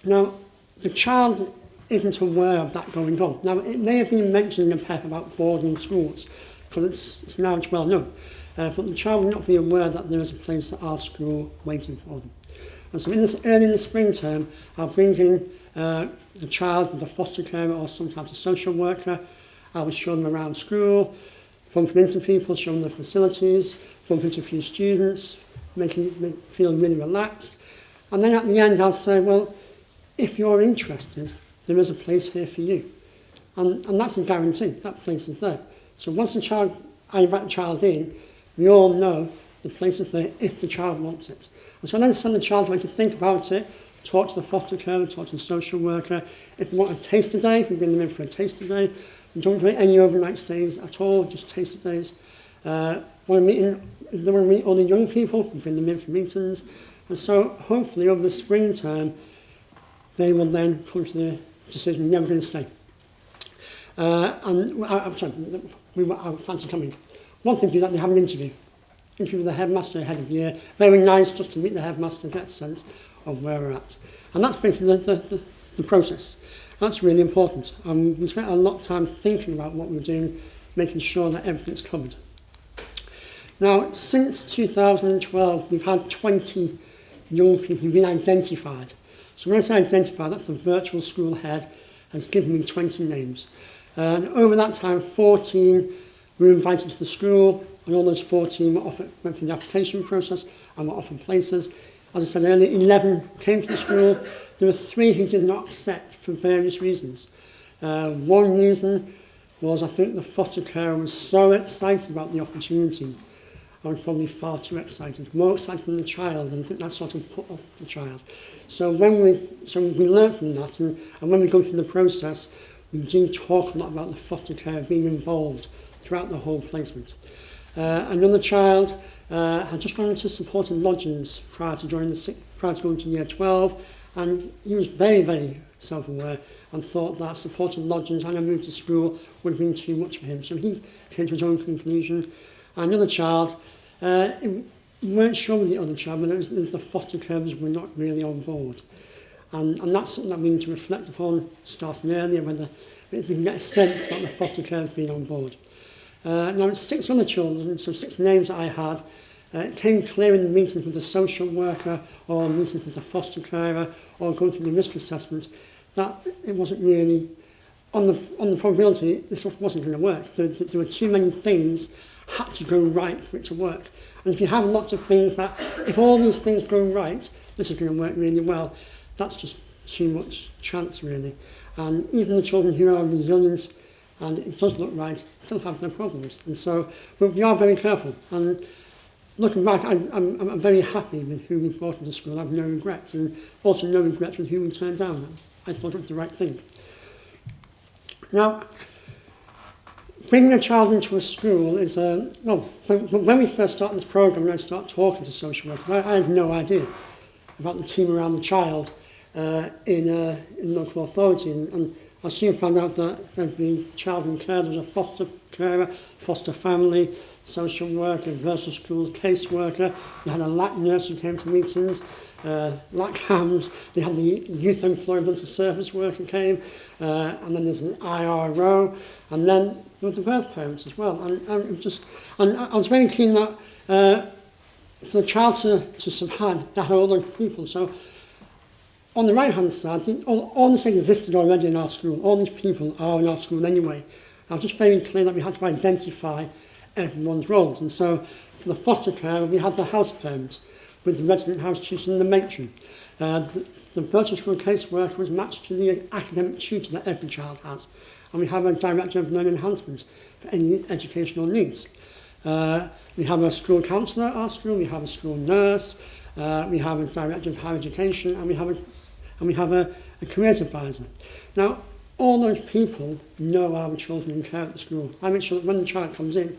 D: Now, the child isn't aware of that going on. Now, it may have been mentioned in PEP about boarding schools, because it's now well known. But the child will not be aware that there is a place at our school waiting for them. And so early in the spring term, I'll bring in the child with a foster carer or sometimes a social worker. I will show them around school, bump into people, show them the facilities, bump into a few students, make them feel really relaxed. And then at the end, I'll say, well, if you're interested, there is a place here for you. And that's a guarantee, that place is there. So once I invite the child in, we all know the place is there if the child wants it. And so I then send the child away to think about it, talk to the foster carer, talk to the social worker. If they want a taster day, we bring them in for a taster day. We don't do any overnight stays at all, just taster days. If they want to meet all the young people, we bring them in for meetings. And so hopefully over the spring term, they will then come to the decision we're never going to stay. I'm sorry, I fancy coming. One thing to do that, they have an interview with the headmaster ahead of the year. Very nice just to meet the headmaster, get a sense of where we're at. And that's basically the process. That's really important. We spent a lot of time thinking about what we're doing making sure that everything's covered. Now, since 2012, we've had 20 young people who've been identified. So when I say identified, that's the virtual school head has given me 20 names. And over that time, 14 were invited to the school, and all those 14 went through the application process and were offered places. As I said earlier, 11 came to the school. There were 3 who did not accept for various reasons. One reason was I think the foster carer was so excited about the opportunity. I was probably far too excited, more excited than the child, and I think that sort of put off the child. So we learned from that, and when we go through the process, we do talk a lot about the foster carer being involved throughout the whole placement. Another child had just gone into supported lodgings prior to going to year 12, and he was very, very self-aware and thought that supported lodgings and a move to school would have been too much for him. So he came to his own conclusion. Another child, we weren't sure with the other child, but it was the foster carers were not really on board. And that's something that we need to reflect upon starting earlier, whether we can get a sense about the foster carers being on board. Now, 6 other children, so 6 names that I had, it came clear in the meetings with the social worker or meetings with the foster carer or going through the risk assessment that it wasn't really, on the probability, this wasn't going to work. There were too many things had to go right for it to work. And if you have lots of things that, if all these things go right, this is going to work really well, that's just too much chance, really. And even the children who are resilient and it does look right, still have their problems. And so we are very careful. And looking back, I'm very happy with who we brought into school. I have no regrets, and also no regrets with who we turned down. I thought it was the right thing. Now, bringing a child into a school is, when we first started this programme and I started talking to social workers, I had no idea about the team around the child in local authority. And I soon found out that every child in care, there was a foster carer, foster family, social worker, versus schools caseworker. They had a LAC nurse who came to meetings, LAC hams. They had the youth employment service worker came, and then there's an IRO, and then there was the birth parents as well. And I was very keen that for the child to survive, that had all those people. So on the right-hand side, all this existed already in our school. All these people are in our school anyway. I was just very clear that we had to identify everyone's roles. And so for the foster care, we had the house parent with the resident house tutor and the matron. The virtual school caseworker was matched to the academic tutor that every child has. And we have a director of learning enhancement for any educational needs. We have a school counsellor at our school, we have a school nurse, we have a director of higher education, and we have a careers advisor. Now, all those people know our children in care at the school. I make sure that when the child comes in,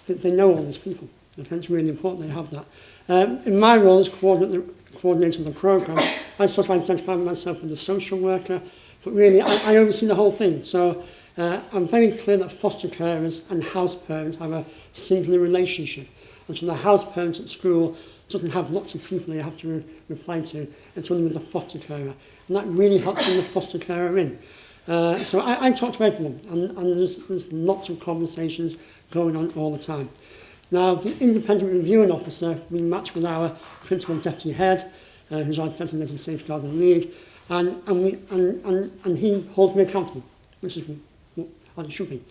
D: that they know all these people. Okay, it's really important they have that. In my role as coordinator of the programme, I sort of identify myself with the social worker, but really I oversee the whole thing. So I'm very clear that foster carers and house parents have a singular relationship. And so the house parents at school doesn't have lots of people they have to reply to. It's only with the foster carer. And that really helps bring the foster carer in. So I talk to everyone, and there's lots of conversations going on all the time. Now, the independent reviewing officer, we match with our principal deputy head, who's our designated safeguarding lead, and he holds me accountable, which is what it should be.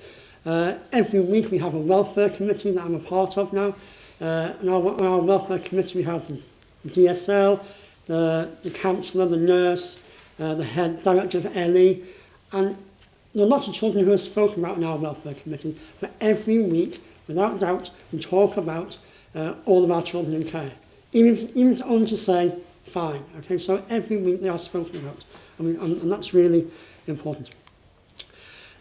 D: Every week we have a welfare committee that I'm a part of now. And our welfare committee, we have the DSL, the counsellor, the nurse, the head director of LE, and there are lots of children who are spoken about in our welfare committee, but every week, without doubt, we talk about all of our children in care. Even if it's only to say, fine, okay, so every week they are spoken about, and that's really important.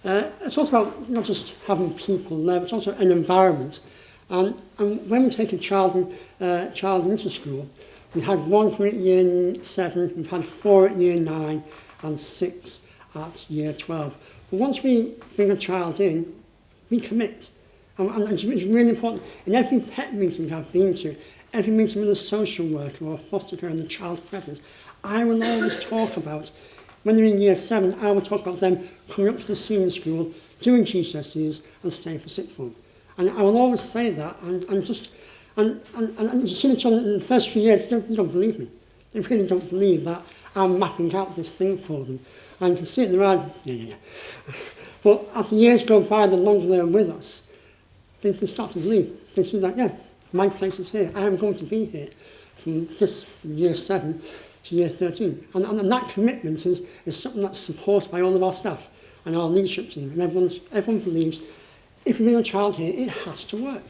D: It's also about not just having people there, but it's also an environment. And when we take a child into school, we had 1 for year 7, we've had 4 at year 9, and 6 at year 12. But once we bring a child in, we commit. And it's really important. In every pet meeting I've been to, every meeting with a social worker or a foster care and the child present, I will always talk about when they're in year 7, I would talk about them coming up to the senior school, doing GCSEs and staying for sixth form. And I will always say that, and you see the children in the first few years, they don't believe me. They really don't believe that I'm mapping out this thing for them. And you can see it in their eyes, yeah. But as the years go by, the longer they're with us, they start to believe. They see that, yeah, my place is here. I am going to be here from year 7 to year 13. And that commitment is something that's supported by all of our staff and our leadership team. And everyone believes if we bring a child here, it has to work.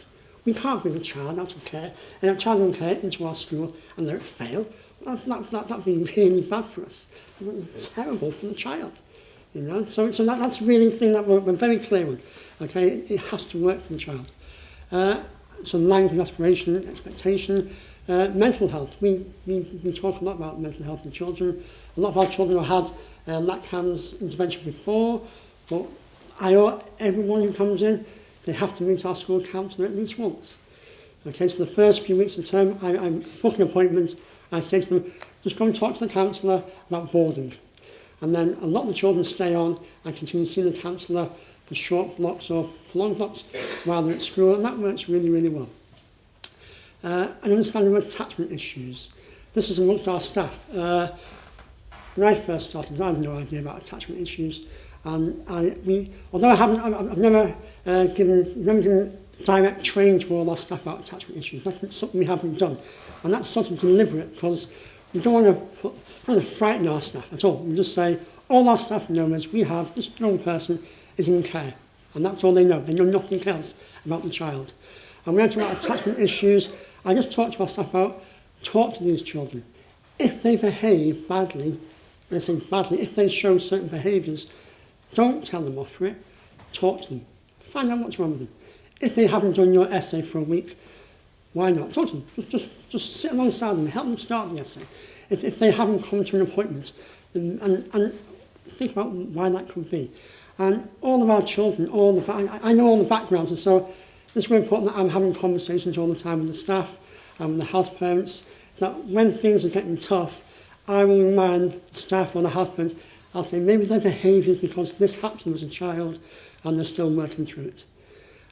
D: We can't bring a child out of care, and a child in care into our school and let it fail. That'd be really bad for us. Terrible for the child. You know? So that's really the thing that we're very clear on. Okay, it has to work for the child. So language, aspiration, expectation, mental health. We talk a lot about mental health in children. A lot of our children have had LACAMS intervention before, but everyone who comes in, they have to meet our school counsellor at least once. Okay, so the first few weeks of the term, I book an appointment. I say to them, just go and talk to the counsellor about boarding. And then a lot of the children stay on and continue seeing the counsellor for short blocks or for long blocks while they're at school, and that works really, really well. And understanding of attachment issues. This is amongst our staff. When I first started, I had no idea about attachment issues. Although I've never given direct training to all our staff about attachment issues. That's something we haven't done. And that's sort of deliberate because we don't want to frighten our staff at all. We just say, all our staff know is we have this young person is in care. And that's all they know. They know nothing else about the child. And when I talk about attachment issues, I just talk to our staff about, talk to these children. If they behave badly, and I say badly, if they show certain behaviours, don't tell them off for it. Talk to them. Find out what's wrong with them. If they haven't done your essay for a week, why not? Talk to them. Just sit alongside them. Help them start the essay. If they haven't come to an appointment, and think about why that could be. And all of our children, I know all the backgrounds, and so it's really important that I'm having conversations all the time with the staff and with the house parents, that when things are getting tough, I will remind the staff or the house parents, I'll say maybe their behaviour is because this happened to them as a child and they're still working through it.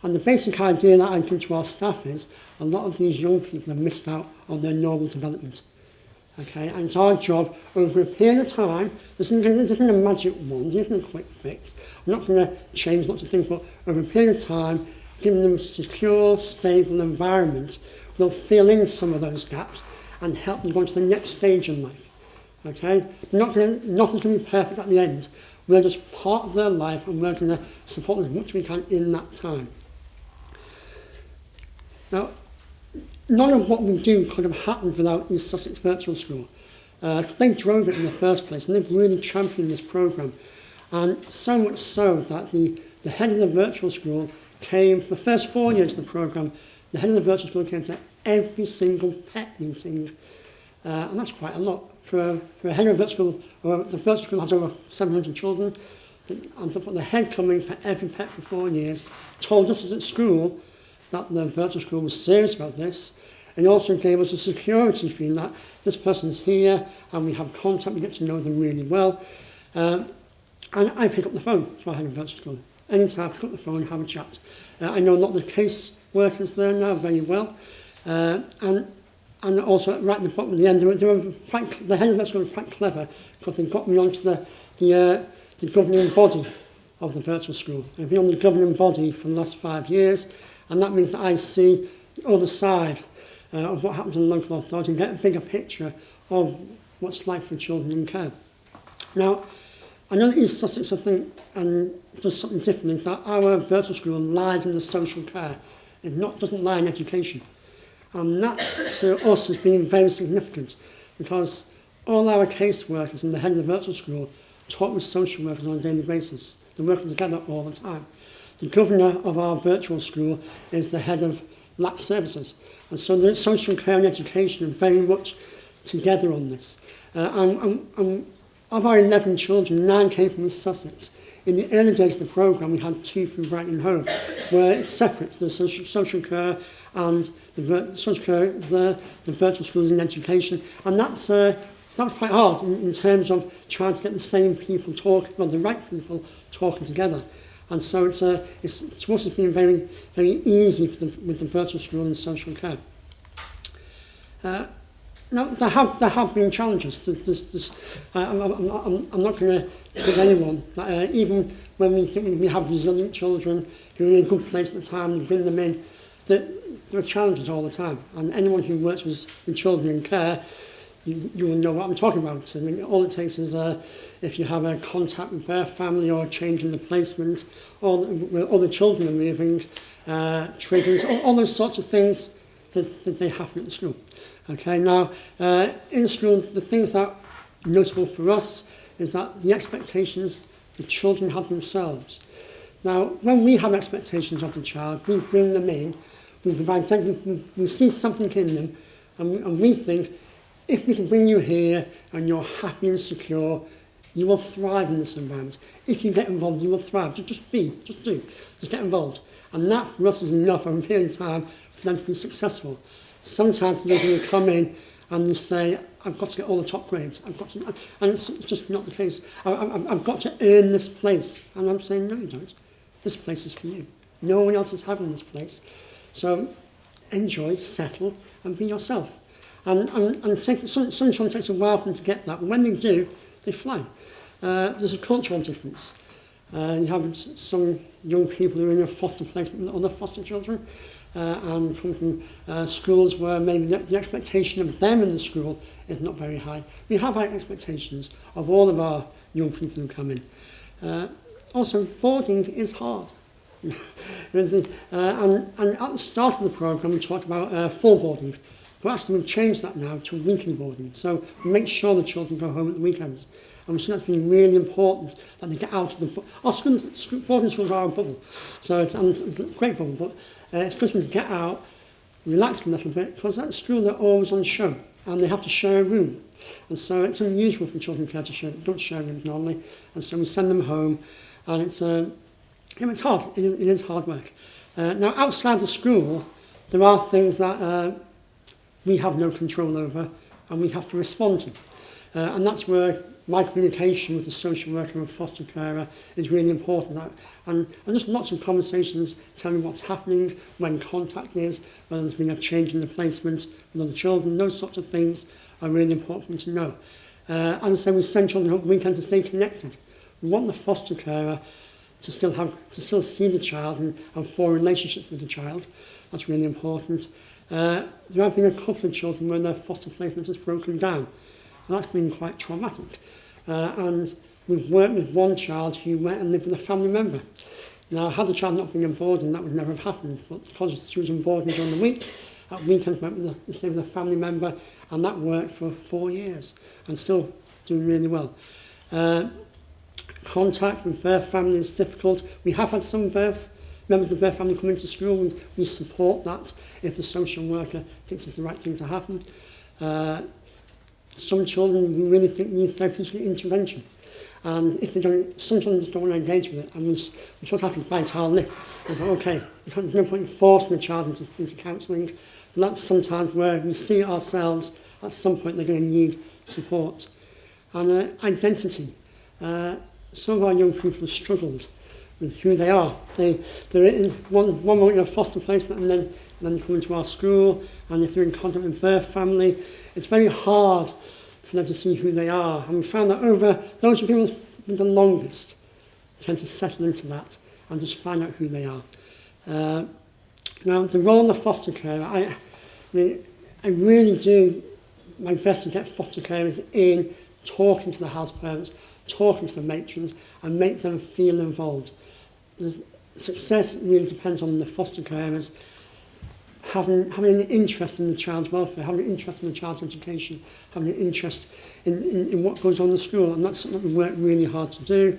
D: And the basic idea that I give to our staff is a lot of these young people have missed out on their normal development. Okay, and it's our job over a period of time. This isn't a magic wand, this isn't a quick fix. I'm not going to change lots of things, but over a period of time, giving them a secure, stable environment will fill in some of those gaps and help them go to the next stage in life. Okay, nothing's going to be perfect at the end. We're just part of their life, and we're going to support them as much as we can in that time. Now, none of what we do could have happened without East Sussex Virtual School. They drove it in the first place, and they've really championed this programme. And so much so that the head of the virtual school came, for the first 4 years of the programme, the head of the virtual school came to every single PET meeting. And that's quite a lot. For a head of a virtual school, or the virtual school has over 700 children, and the head coming for every PET for 4 years told us as at school that the virtual school was serious about this, and also gave us a security feeling that this person's here and we have contact, we get to know them really well. And I pick up the phone to our head of virtual school. Anytime I pick up the phone and have a chat. I know a lot of the case workers there now very well. And also right at the bottom of the end, the head of the school was quite clever because they got me onto the governing body of the virtual school. I've been on the governing body for the last 5 years, and that means that I see the other side of what happens in the local authority and get a bigger picture of what's like for children in care. Now, I know that East Sussex, I think, does something different, is that our virtual school lies in the social care. It doesn't lie in education. And that, to us, has been very significant because all our caseworkers and the head of the virtual school talk with social workers on a daily basis. They're working together all the time. The governor of our virtual school is the head of LAC services. And so the social care and education are very much together on this. And of our 11 children, 9 came from East Sussex. In the early days of the programme, we had 2 from Brighton Hove, where it's separate, the social care and the social care is there, the virtual schools in education. And that's that was quite hard in terms of trying to get the same people talking, well, the right people talking together. And so it's to us it's been very, very easy with the virtual school and social care. Now, there have been challenges. I'm not going to kid anyone that even when we think we have resilient children who are in a good place at the time and bring them in, that there are challenges all the time. And anyone who works with children in care, you will know what I'm talking about. I mean, all it takes is if you have a contact with their family or a change in the placement, or the children are moving, triggers, all those sorts of things that they happen at the school. Okay, now in school, the things that are notable for us is that the expectations the children have themselves. Now, when we have expectations of the child, we bring them in, we provide them, we see something in them, and we think, if we can bring you here and you're happy and secure, you will thrive in this environment. If you get involved, you will thrive. Just get involved. And that for us is enough over a period of time for them to be successful. Sometimes they're going to come in and they say, I've got to get all the top grades. And it's just not the case. I've got to earn this place. And I'm saying, no, you don't. This place is for you. No one else is having this place. So enjoy, settle, and be yourself. And sometimes it takes a while for them to get that, but when they do, they fly. There's a cultural difference. You have some young people who are in a foster placement with other foster children, and come from schools where maybe the expectation of them in the school is not very high. We have high expectations of all of our young people who come in. Also, boarding is hard. And at the start of the programme, we talked about full boarding. But actually, we've changed that now to weekly boarding. So we make sure the children go home at the weekends. And we see that's been really important that they get out of the... Our boarding schools are a bubble. So it's a great bubble, but it's good for them to get out, relax a little bit, because at school they're always on show, and they have to share a room. And so it's unusual for children care to don't share rooms normally, and so we send them home, and it's hard. It is hard work. Now, outside the school, there are things that we have no control over, and we have to respond to. And that's where my communication with the social worker and foster carer is really important. And just lots of conversations telling me what's happening, when contact is, whether there's been a change in the placement with other children. Those sorts of things are really important for me to know. As I say, we send children home weekends to stay connected. We want the foster carer to still see the child and form relationships with the child. That's really important. There have been a couple of children where their foster placement has broken down. And that's been quite traumatic. And we've worked with one child who went and lived with a family member. Now, had the child not been on boarding, that would never have happened. But because she was on boarding during the week, at weekends went with stayed with a family member, and that worked for 4 years, and still doing really well. Contact with their family is difficult. We have had some members of their family come into school, and we support that if the social worker thinks it's the right thing to happen. Some children we really think need therapeutic intervention, and if they don't, some children just don't want to engage with it, and we sort of have to bite our lip and say, okay, there's no point in forcing the child into counselling, but that's sometimes where we see ourselves at some point they're going to need support. And identity. Some of our young people have struggled with who they are. They're in one moment in a foster placement, and then they come into our school, and if they're in contact with their family, it's very hard for them to see who they are. And we found that over those who have been the longest tend to settle into that and just find out who they are. Now, the role of the foster carer, I really do my best to get foster carers in, talking to the house parents, talking to the matrons, and make them feel involved. The success really depends on the foster carers having an interest in the child's welfare, having an interest in the child's education, having an interest in what goes on in the school, and that's something we work really hard to do.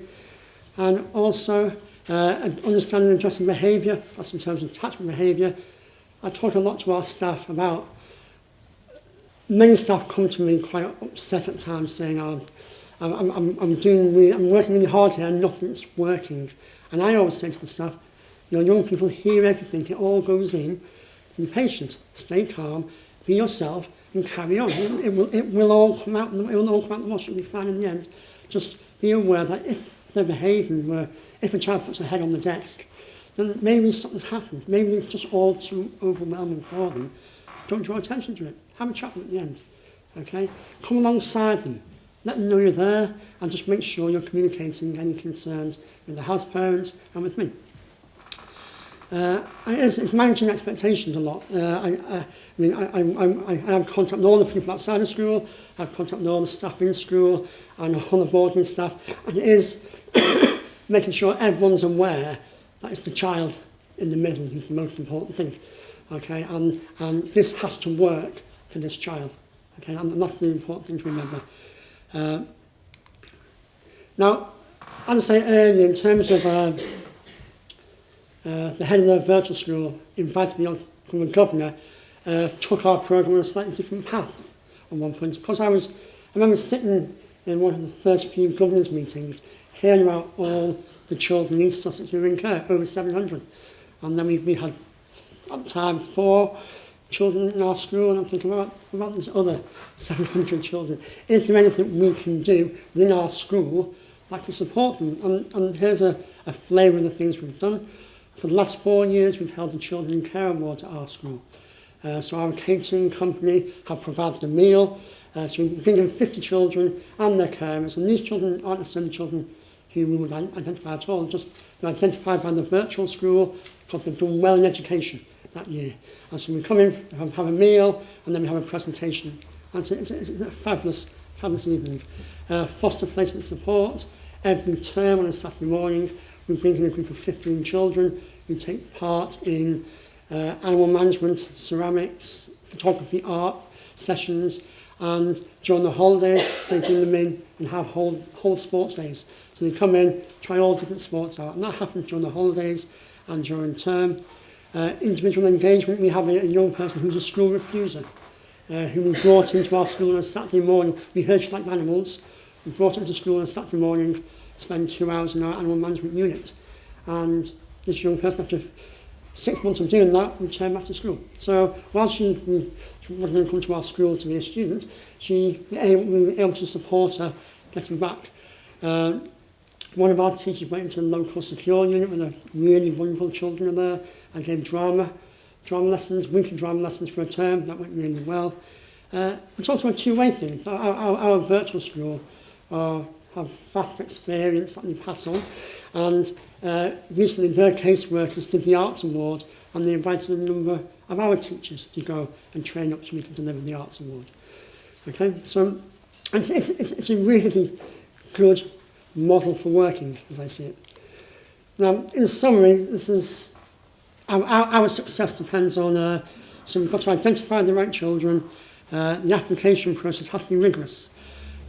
D: And also understanding and addressing behaviour, that's in terms of attachment behaviour. I talk a lot to our staff about, many staff come to me quite upset at times saying, I'm working really hard here and nothing's working. And I always say to the staff, your young people hear everything, it all goes in. Be patient, stay calm, be yourself, and carry on. It will all come out. It will all come out the wash. It'll be fine in the end. Just be aware that if they're behaving, if a child puts their head on the desk, then maybe something's happened. Maybe it's just all too overwhelming for them. Don't draw attention to it. Have a chat with them at the end. Okay? Come alongside them. Let them know you're there, and just make sure you're communicating any concerns with the house parents and with me. It's managing expectations a lot. I have contact with all the people outside of school, I have contact with all the staff in school, and all the board and staff, and it is making sure everyone's aware that it's the child in the middle who's the most important thing. Okay, and this has to work for this child. Okay, and that's the important thing to remember. Now, as I say earlier, in terms of the head of the virtual school invited me on from the governor, took our programme on a slightly different path at one point. Because I remember sitting in one of the first few governors' meetings, hearing about all the children in East Sussex who were in care, over 700. And then we had, at the time, 4 children in our school, and I'm thinking about these other 700 children. Is there anything we can do within our school that can support them? And here's a flavour of the things we've done. For the last 4 years, we've held the Children in Care Awards at our school. So our catering company have provided a meal. So we've given 50 children and their carers. And these children aren't necessarily children who we would identify at all. Just they're identified by the virtual school because they've done well in education that year. And so we come in, have a meal, and then we have a presentation. And it's a fabulous evening. Foster placement support. Every term on a Saturday morning, we bring in a group of 15 children who take part in animal management, ceramics, photography, art sessions, and during the holidays they bring them in and have whole sports days. So they come in, try all different sports out, and that happens during the holidays and during term. Individual engagement, we have a young person who's a school refuser, who we brought into our school on a Saturday morning. We heard she liked animals. We brought her to school on a Saturday morning, spend 2 hours in our animal management unit. And this young person, after 6 months of doing that, returned back to school. So while she wasn't going to come to our school to be a student, we were able to support her getting back. One of our teachers went into a local secure unit with a really wonderful children in there and gave drama lessons, weekly drama lessons for a term. That went really well. It's also a two-way thing. Our virtual school have vast experience that they pass on, and recently their caseworkers did the Arts Award, and they invited a number of our teachers to go and train up so we can deliver the Arts Award. Okay, so it's a really good model for working, as I see it. Now, in summary, this is our success depends on, so we've got to identify the right children. The application process has to be rigorous.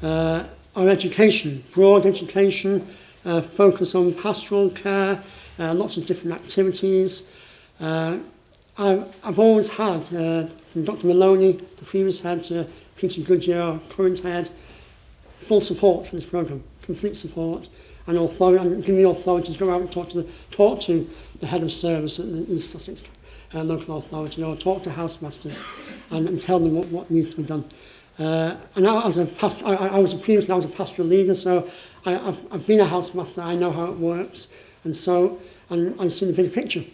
D: Our education, broad education, focus on pastoral care, lots of different activities. I've always had, from Dr. Maloney, the previous head, to Peter Goodyear, our current head, full support for this programme, complete support, and authority, and give me authority to go out and talk to the head of service at the East Sussex local authority, or talk to housemasters and tell them what needs to be done. And I was a pastoral leader, so I've been a housemaster. I know how it works, and I see the big picture.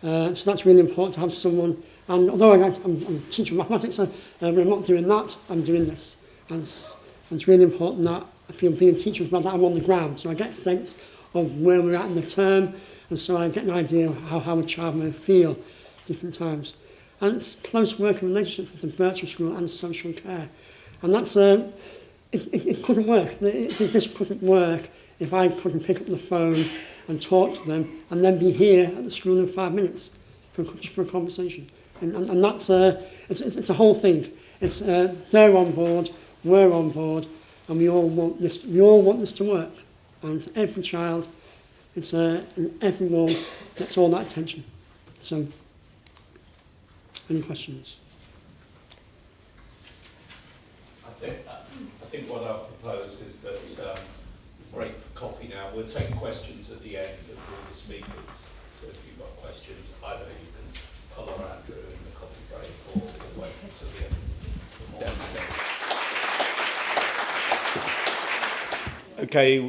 D: So that's really important to have someone. And although I'm teaching mathematics, but I'm not doing that. I'm doing this, and it's really important that I feel being a teacher that I'm on the ground, so I get a sense of where we're at in the term, and so I get an idea of how a child may feel at different times. And it's close working relationship with the virtual school and social care. And that's, it couldn't work. This couldn't work if I couldn't pick up the phone and talk to them and then be here at the school in 5 minutes just for a conversation. And that's, it's a whole thing. It's, they're on board, we're on board, and we all want this to work. And it's every child, it's, and everyone gets all that attention. So, any questions?
A: I think what I'll propose is that break for coffee now. We'll take questions at the end of all the speakers. So if you've got questions, either you can follow Andrew in the coffee break or wait until the end. Okay,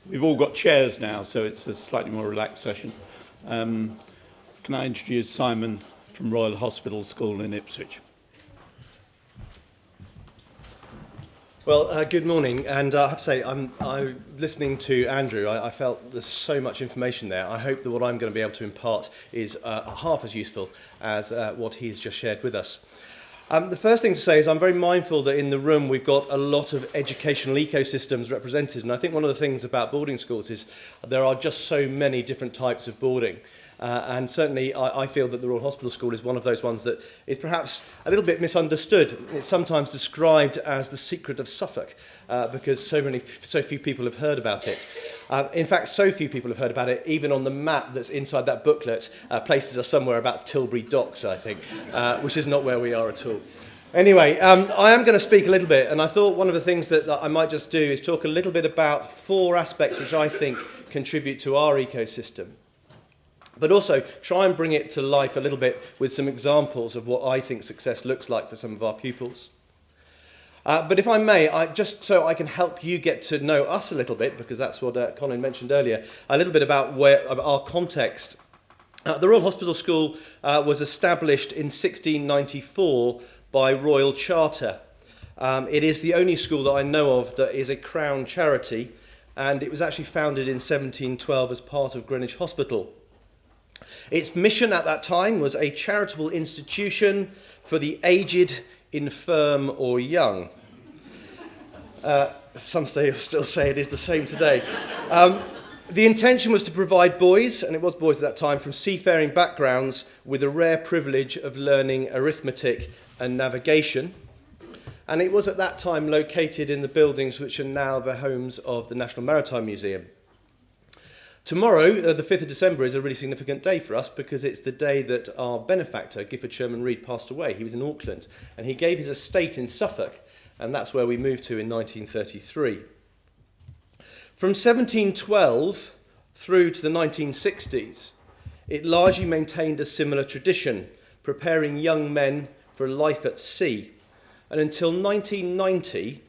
A: we've all got chairs now, so it's a slightly more relaxed session. Can I introduce Simon from Royal Hospital School in Ipswich?
E: Well, good morning, and I have to say, I'm listening to Andrew. I felt there's so much information there. I hope that what I'm going to be able to impart is half as useful as what he's just shared with us. The first thing to say is I'm very mindful that in the room we've got a lot of educational ecosystems represented, and I think one of the things about boarding schools is there are just so many different types of boarding. And certainly I feel that the Royal Hospital School is one of those ones that is perhaps a little bit misunderstood. It's sometimes described as the secret of Suffolk because so few people have heard about it. In fact, so few people have heard about it, even on the map that's inside that booklet, places us somewhere about Tilbury Docks, I think, which is not where we are at all. Anyway, I am going to speak a little bit, and I thought one of the things that I might just do is talk a little bit about 4 aspects which I think contribute to our ecosystem, but also try and bring it to life a little bit with some examples of what I think success looks like for some of our pupils. But if I may, just so I can help you get to know us a little bit, because that's what Colin mentioned earlier, a little bit about our context. The Royal Hospital School was established in 1694 by Royal Charter. It is the only school that I know of that is a Crown charity, and it was actually founded in 1712 as part of Greenwich Hospital. Its mission at that time was a charitable institution for the aged, infirm or young. Some still say it is the same today. The intention was to provide boys, and it was boys at that time, from seafaring backgrounds with a rare privilege of learning arithmetic and navigation. And it was at that time located in the buildings which are now the homes of the National Maritime Museum. Tomorrow, the 5th of December, is a really significant day for us because it's the day that our benefactor, Gifford Sherman Reed, passed away. He was in Auckland, and he gave his estate in Suffolk, and that's where we moved to in 1933. From 1712 through to the 1960s, it largely maintained a similar tradition, preparing young men for life at sea. And until 1990,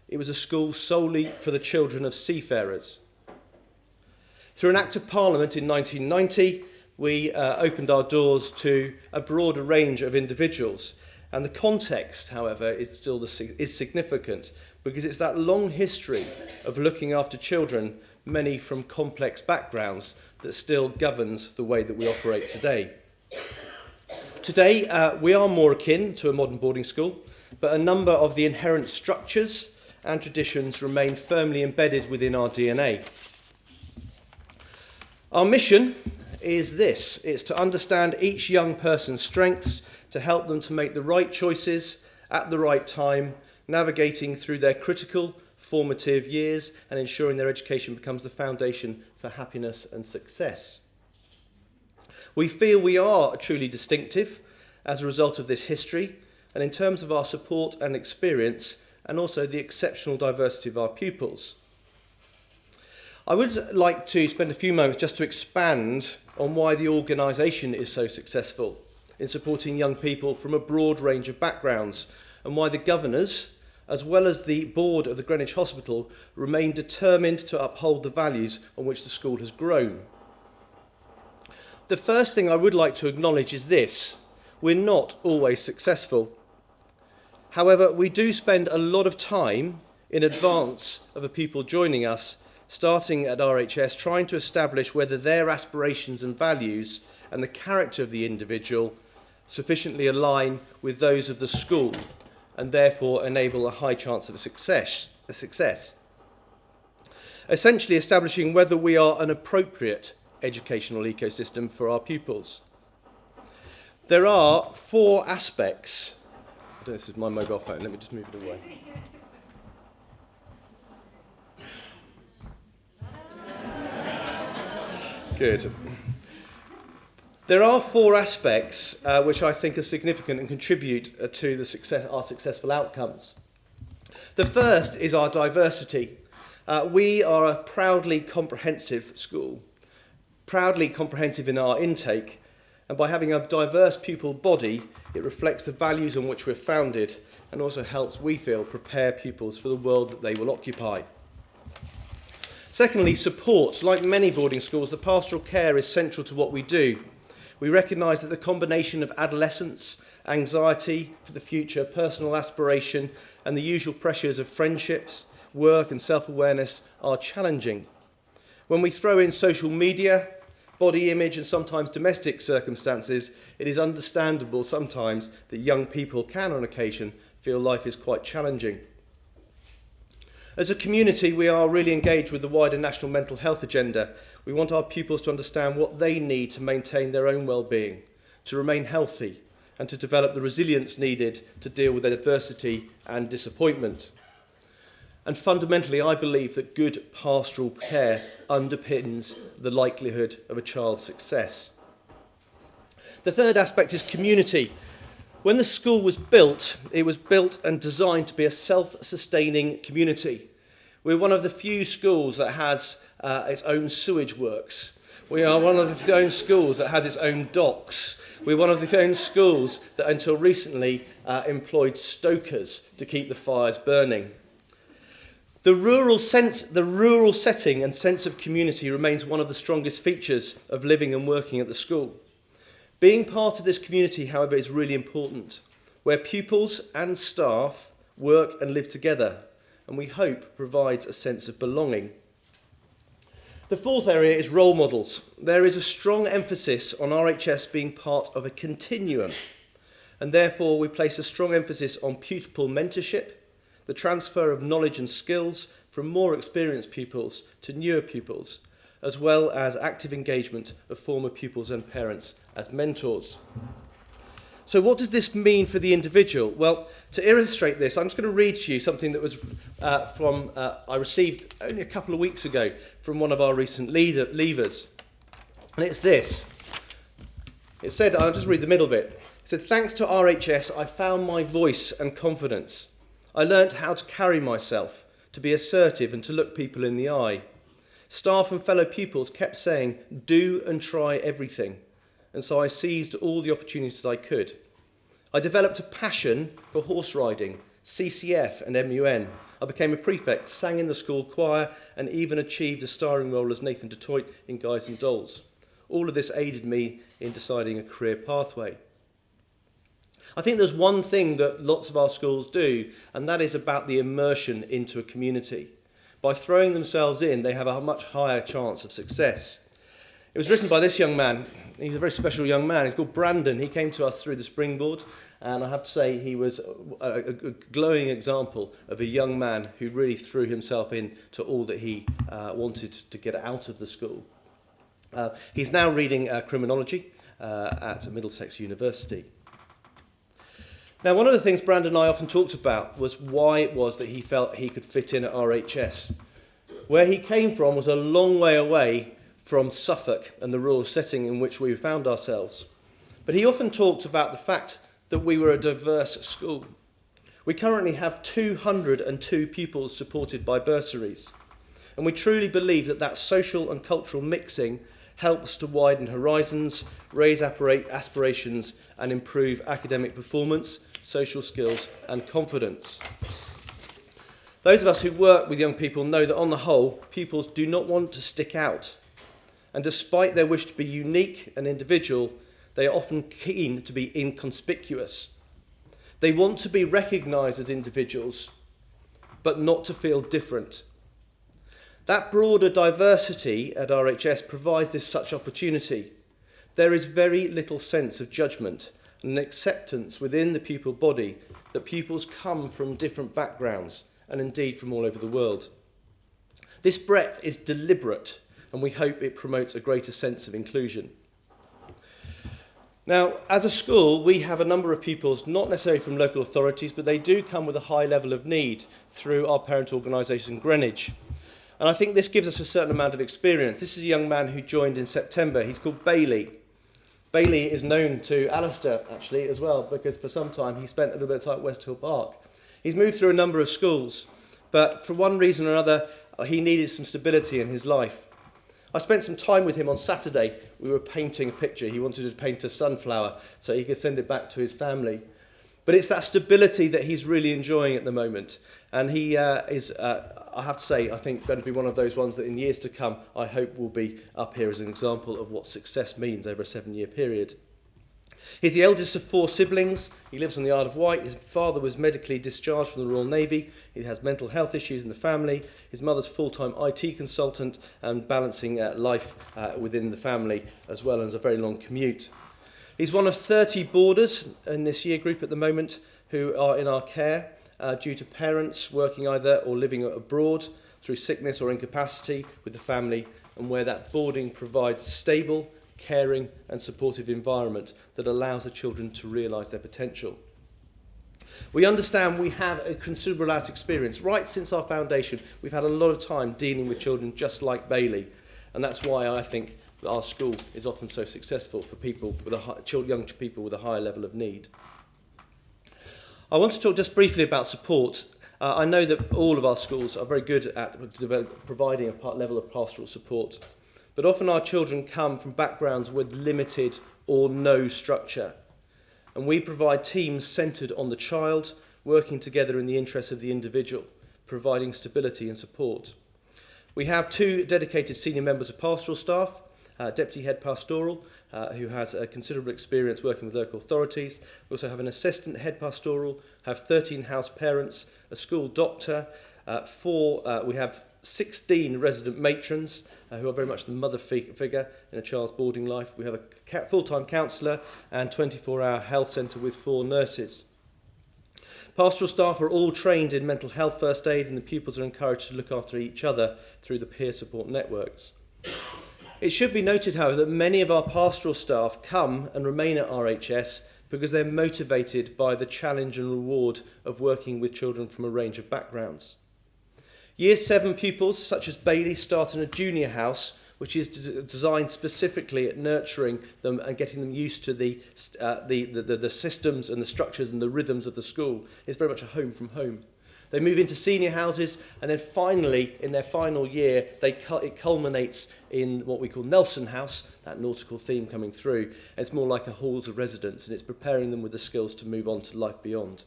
E: it was a school solely for the children of seafarers. Through an Act of Parliament in 1990, we opened our doors to a broader range of individuals. And the context, however, is significant because it's that long history of looking after children, many from complex backgrounds, that still governs the way that we operate today. Today, we are more akin to a modern boarding school, but a number of the inherent structures and traditions remain firmly embedded within our DNA. Our mission is this. It's to understand each young person's strengths, to help them to make the right choices at the right time, navigating through their critical, formative years and ensuring their education becomes the foundation for happiness and success. We feel we are truly distinctive as a result of this history, and in terms of our support and experience, and also the exceptional diversity of our pupils. I would like to spend a few moments just to expand on why the organisation is so successful in supporting young people from a broad range of backgrounds, and why the governors, as well as the board of the Greenwich Hospital, remain determined to uphold the values on which the school has grown. The first thing I would like to acknowledge is this: we're not always successful. However, we do spend a lot of time in advance of the people joining us, starting at RHS, trying to establish whether their aspirations and values and the character of the individual sufficiently align with those of the school, and therefore enable a high chance of success. Essentially establishing whether we are an appropriate educational ecosystem for our pupils. There are 4 aspects. I don't know if this is my mobile phone, let me just move it away. Good. There are 4 aspects which I think are significant and contribute to our successful outcomes. The first is our diversity. We are a proudly comprehensive school, proudly comprehensive in our intake, and by having a diverse pupil body, it reflects the values on which we're founded and also helps, we feel, prepare pupils for the world that they will occupy. Secondly, support. Like many boarding schools, the pastoral care is central to what we do. We recognise that the combination of adolescence, anxiety for the future, personal aspiration, and the usual pressures of friendships, work and self-awareness are challenging. When we throw in social media, body image and sometimes domestic circumstances, it is understandable sometimes that young people can on occasion feel life is quite challenging. As a community, we are really engaged with the wider national mental health agenda. We want our pupils to understand what they need to maintain their own well-being, to remain healthy, and to develop the resilience needed to deal with adversity and disappointment. And fundamentally, I believe that good pastoral care underpins the likelihood of a child's success. The third aspect is community. When the school was built, it was built and designed to be a self-sustaining community. We're one of the few schools that has its own sewage works. We are one of the own schools that has its own docks. We're one of the own schools that until recently employed stokers to keep the fires burning. The rural setting and sense of community remains one of the strongest features of living and working at the school. Being part of this community, however, is really important, where pupils and staff work and live together, and we hope provides a sense of belonging. The fourth area is role models. There is a strong emphasis on RHS being part of a continuum, and therefore we place a strong emphasis on pupil mentorship, the transfer of knowledge and skills from more experienced pupils to newer pupils, as well as active engagement of former pupils and parents as mentors. So what does this mean for the individual? Well, to illustrate this, I'm just going to read to you something that was I received only a couple of weeks ago from one of our recent leavers. And it's this. It said, I'll just read the middle bit. It said, "Thanks to RHS, I found my voice and confidence. I learnt how to carry myself, to be assertive and to look people in the eye. Staff and fellow pupils kept saying, do and try everything. And so I seized all the opportunities I could. I developed a passion for horse riding, CCF and MUN. I became a prefect, sang in the school choir, and even achieved a starring role as Nathan Dutoit in Guys and Dolls. All of this aided me in deciding a career pathway." I think there's one thing that lots of our schools do, and that is about the immersion into a community. By throwing themselves in, they have a much higher chance of success. It was written by this young man. He's a very special young man. He's called Brandon. He came to us through the Springboard, and I have to say he was a glowing example of a young man who really threw himself into all that he wanted to get out of the school. He's now reading criminology at Middlesex University. Now, one of the things Brandon and I often talked about was why it was that he felt he could fit in at RHS. Where he came from was a long way away from Suffolk and the rural setting in which we found ourselves. But he often talked about the fact that we were a diverse school. We currently have 202 pupils supported by bursaries. And we truly believe that that social and cultural mixing helps to widen horizons, raise aspirations, and improve academic performance, social skills, and confidence. Those of us who work with young people know that on the whole, pupils do not want to stick out. And despite their wish to be unique and individual, they are often keen to be inconspicuous. They want to be recognised as individuals, but not to feel different. That broader diversity at RHS provides this such opportunity. There is very little sense of judgment and an acceptance within the pupil body that pupils come from different backgrounds and indeed from all over the world. This breadth is deliberate, and we hope it promotes a greater sense of inclusion. Now, as a school, we have a number of pupils, not necessarily from local authorities, but they do come with a high level of need through our parent organisation, Greenwich. And I think this gives us a certain amount of experience. This is a young man who joined in September. He's called Bailey. Bailey is known to Alistair, actually, as well, because for some time he spent a little bit of time at West Hill Park. He's moved through a number of schools, but for one reason or another, he needed some stability in his life. I spent some time with him on Saturday. We were painting a picture. He wanted to paint a sunflower so he could send it back to his family. But it's that stability that he's really enjoying at the moment. And he is, I have to say, I think going to be one of those ones that in years to come, I hope will be up here as an example of what success means over a 7-year period. He's the eldest of 4 siblings. He lives on the Isle of Wight. His father was medically discharged from the Royal Navy. He has mental health issues in the family. His mother's full-time IT consultant and balancing life within the family, as well as a very long commute. He's one of 30 boarders in this year group at the moment who are in our care due to parents working either or living abroad through sickness or incapacity with the family, and where that boarding provides stable, caring and supportive environment that allows the children to realise their potential. We understand we have a considerable amount of experience. Right since our foundation, we've had a lot of time dealing with children just like Bailey, and that's why I think that our school is often so successful for people with young people with a higher level of need. I want to talk just briefly about support. I know that all of our schools are very good at providing a level of pastoral support, but often our children come from backgrounds with limited or no structure, and we provide teams centred on the child, working together in the interests of the individual, providing stability and support. We have 2 dedicated senior members of pastoral staff, Deputy Head Pastoral, who has a considerable experience working with local authorities. We also have an Assistant Head Pastoral, have 13 house parents, a school doctor, we have 16 resident matrons who are very much the mother figure in a child's boarding life. We have a full-time counsellor and 24-hour health centre with 4 nurses. Pastoral staff are all trained in mental health first aid, and the pupils are encouraged to look after each other through the peer support networks. It should be noted, however, that many of our pastoral staff come and remain at RHS because they're motivated by the challenge and reward of working with children from a range of backgrounds. Year 7 pupils, such as Bailey, start in a junior house, which is designed specifically at nurturing them and getting them used to the systems and the structures and the rhythms of the school. It's very much a home from home. They move into senior houses, and then finally, in their final year, it culminates in what we call Nelson House, that nautical theme coming through. And it's more like a halls of residence, and it's preparing them with the skills to move on to life beyond.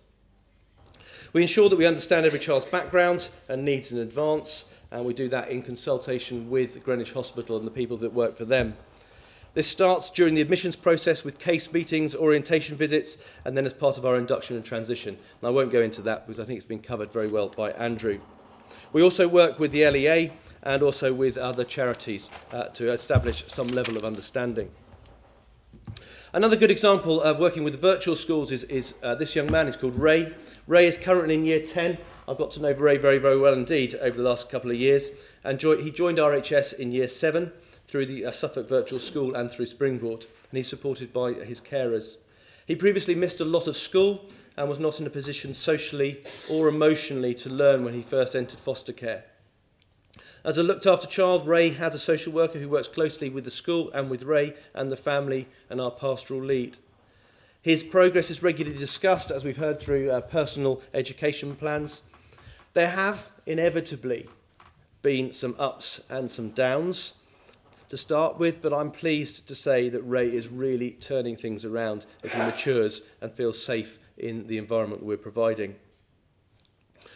E: We ensure that we understand every child's background and needs in advance, and we do that in consultation with Greenwich Hospital and the people that work for them. This starts during the admissions process with case meetings, orientation visits, and then as part of our induction and transition. And I won't go into that because I think it's been covered very well by Andrew. We also work with the LEA and also with other charities to establish some level of understanding. Another good example of working with virtual schools is this young man. He's called Ray. Ray is currently in year 10. I've got to know Ray very, very well indeed over the last couple of years. And he joined RHS in year 7 through the Suffolk Virtual School and through Springboard, and he's supported by his carers. He previously missed a lot of school and was not in a position socially or emotionally to learn when he first entered foster care. As a looked after child, Ray has a social worker who works closely with the school and with Ray and the family and our pastoral lead. His progress is regularly discussed, as we've heard, through personal education plans. There have inevitably been some ups and some downs to start with, but I'm pleased to say that Ray is really turning things around as he matures and feels safe in the environment that we're providing.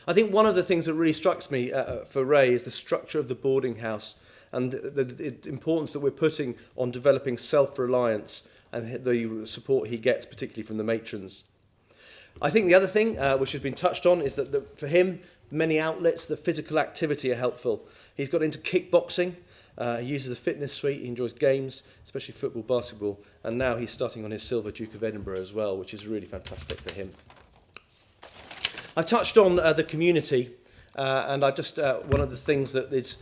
E: I think one of the things that really strikes me for Ray is the structure of the boarding house and the importance that we're putting on developing self-reliance and the support he gets, particularly from the matrons. I think the other thing, which has been touched on, is that for him, many outlets, the physical activity are helpful. He's got into kickboxing. He uses a fitness suite, he enjoys games, especially football, basketball, and now he's starting on his silver Duke of Edinburgh as well, which is really fantastic for him. I touched on the community, and one of the things that is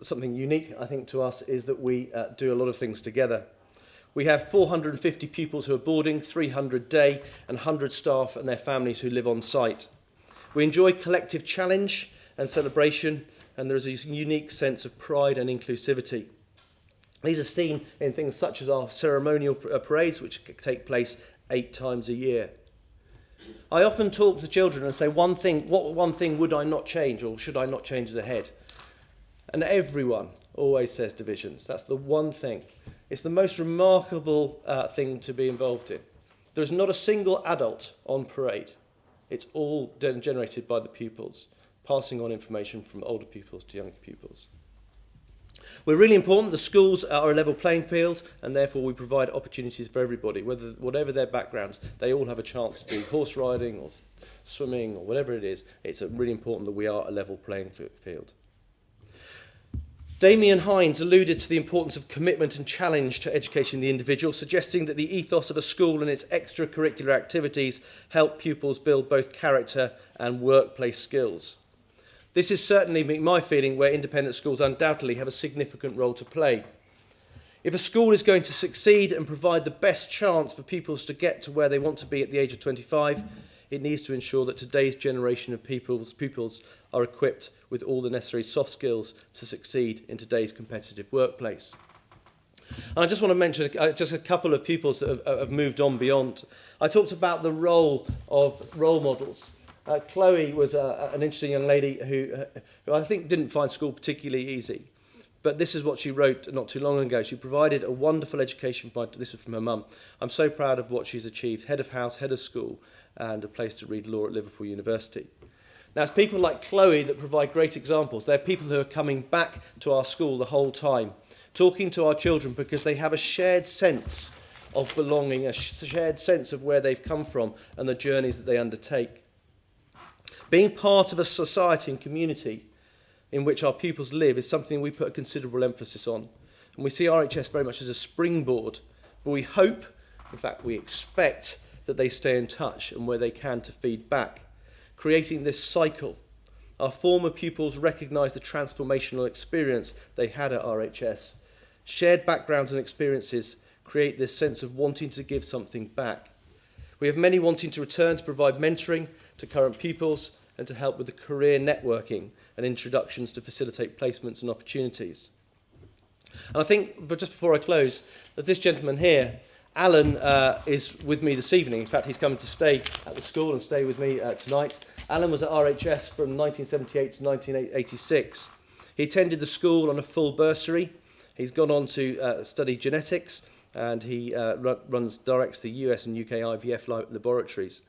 E: something unique, I think, to us is that we do a lot of things together. We have 450 pupils who are boarding, 300 day, and 100 staff and their families who live on site. We enjoy collective challenge and celebration, and there is a unique sense of pride and inclusivity. These are seen in things such as our ceremonial parades, which take place 8 times a year. I often talk to children and say, what one thing would I not change, or should I not change as a head? And everyone always says divisions. That's the one thing. It's the most remarkable thing to be involved in. There's not a single adult on parade. It's all generated by the pupils, passing on information from older pupils to younger pupils. We're really important. The schools are a level playing field, and therefore we provide opportunities for everybody, whatever their backgrounds. They all have a chance to do horse riding or swimming or whatever it is. It's really important that we are a level playing field. Damien Hines alluded to the importance of commitment and challenge to educating the individual, suggesting that the ethos of a school and its extracurricular activities help pupils build both character and workplace skills. This is certainly my feeling, where independent schools undoubtedly have a significant role to play. If a school is going to succeed and provide the best chance for pupils to get to where they want to be at the age of 25, it needs to ensure that today's generation of pupils are equipped with all the necessary soft skills to succeed in today's competitive workplace. And I just want to mention just a couple of pupils that have moved on beyond. I talked about the role of role models. Chloe was an interesting young lady who I think didn't find school particularly easy. But this is what she wrote not too long ago. She provided a wonderful education. This was from her mum. I'm so proud of what she's achieved. Head of house, head of school, and a place to read law at Liverpool University. Now, it's people like Chloe that provide great examples. They're people who are coming back to our school the whole time, talking to our children because they have a shared sense of belonging, a shared sense of where they've come from and the journeys that they undertake. Being part of a society and community in which our pupils live is something we put a considerable emphasis on. And we see RHS very much as a springboard, but we hope, in fact we expect, that they stay in touch and where they can to feed back, creating this cycle. Our former pupils recognise the transformational experience they had at RHS. Shared backgrounds and experiences create this sense of wanting to give something back. We have many wanting to return to provide mentoring to current pupils and to help with the career networking and introductions to facilitate placements and opportunities. And I think, but just before I close, there's this gentleman here. Alan is with me this evening. In fact, he's coming to stay at the school and stay with me tonight. Alan was at RHS from 1978 to 1986. He attended the school on a full bursary. He's gone on to study genetics, and he directs the US and UK IVF laboratories.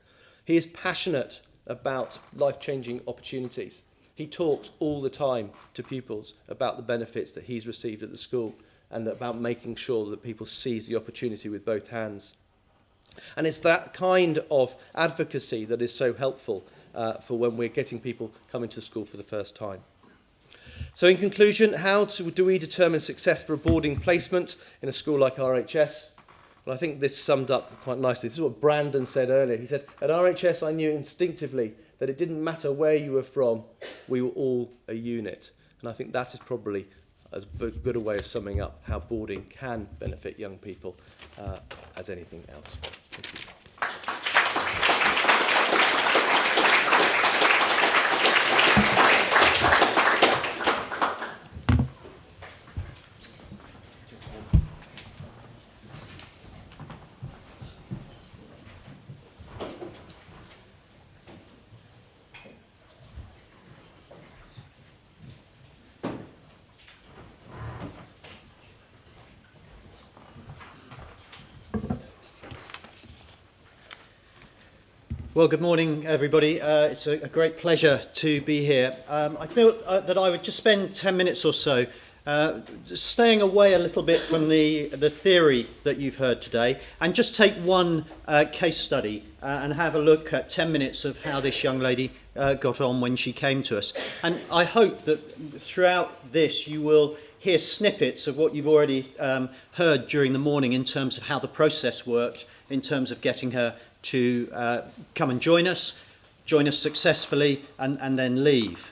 E: He is passionate about life-changing opportunities. He talks all the time to pupils about the benefits that he's received at the school and about making sure that people seize the opportunity with both hands. And it's that kind of advocacy that is so helpful for when we're getting people coming to school for the first time. So in conclusion, how do we determine success for a boarding placement in a school like RHS? Well, I think this summed up quite nicely. This is what Brandon said earlier. He said, at RHS I knew instinctively that it didn't matter where you were from, we were all a unit. And I think that is probably as good a way of summing up how boarding can benefit young people as anything else. Thank you.
F: Well, good morning, everybody. It's a great pleasure to be here. I thought that I would just spend 10 minutes or so staying away a little bit from the theory that you've heard today and just take one case study and have a look at 10 minutes of how this young lady got on when she came to us. And I hope that throughout this you will hear snippets of what you've already heard during the morning in terms of how the process worked, in terms of getting her to come and join us successfully and then leave.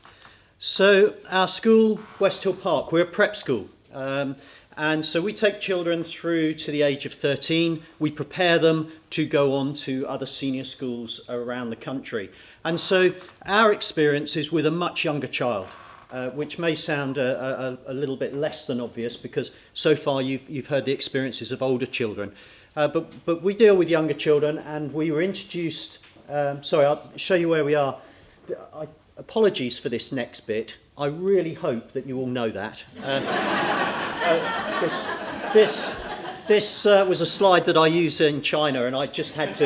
F: So our school, West Hill Park, we're a prep school. And so we take children through to the age of 13. We prepare them to go on to other senior schools around the country. And so our experience is with a much younger child, which may sound a little bit less than obvious because so far you've heard the experiences of older children. But we deal with younger children, and we were introduced... sorry, I'll show you where we are. Apologies for this next bit. I really hope that you all know that. This was a slide that I use in China, and I just had to...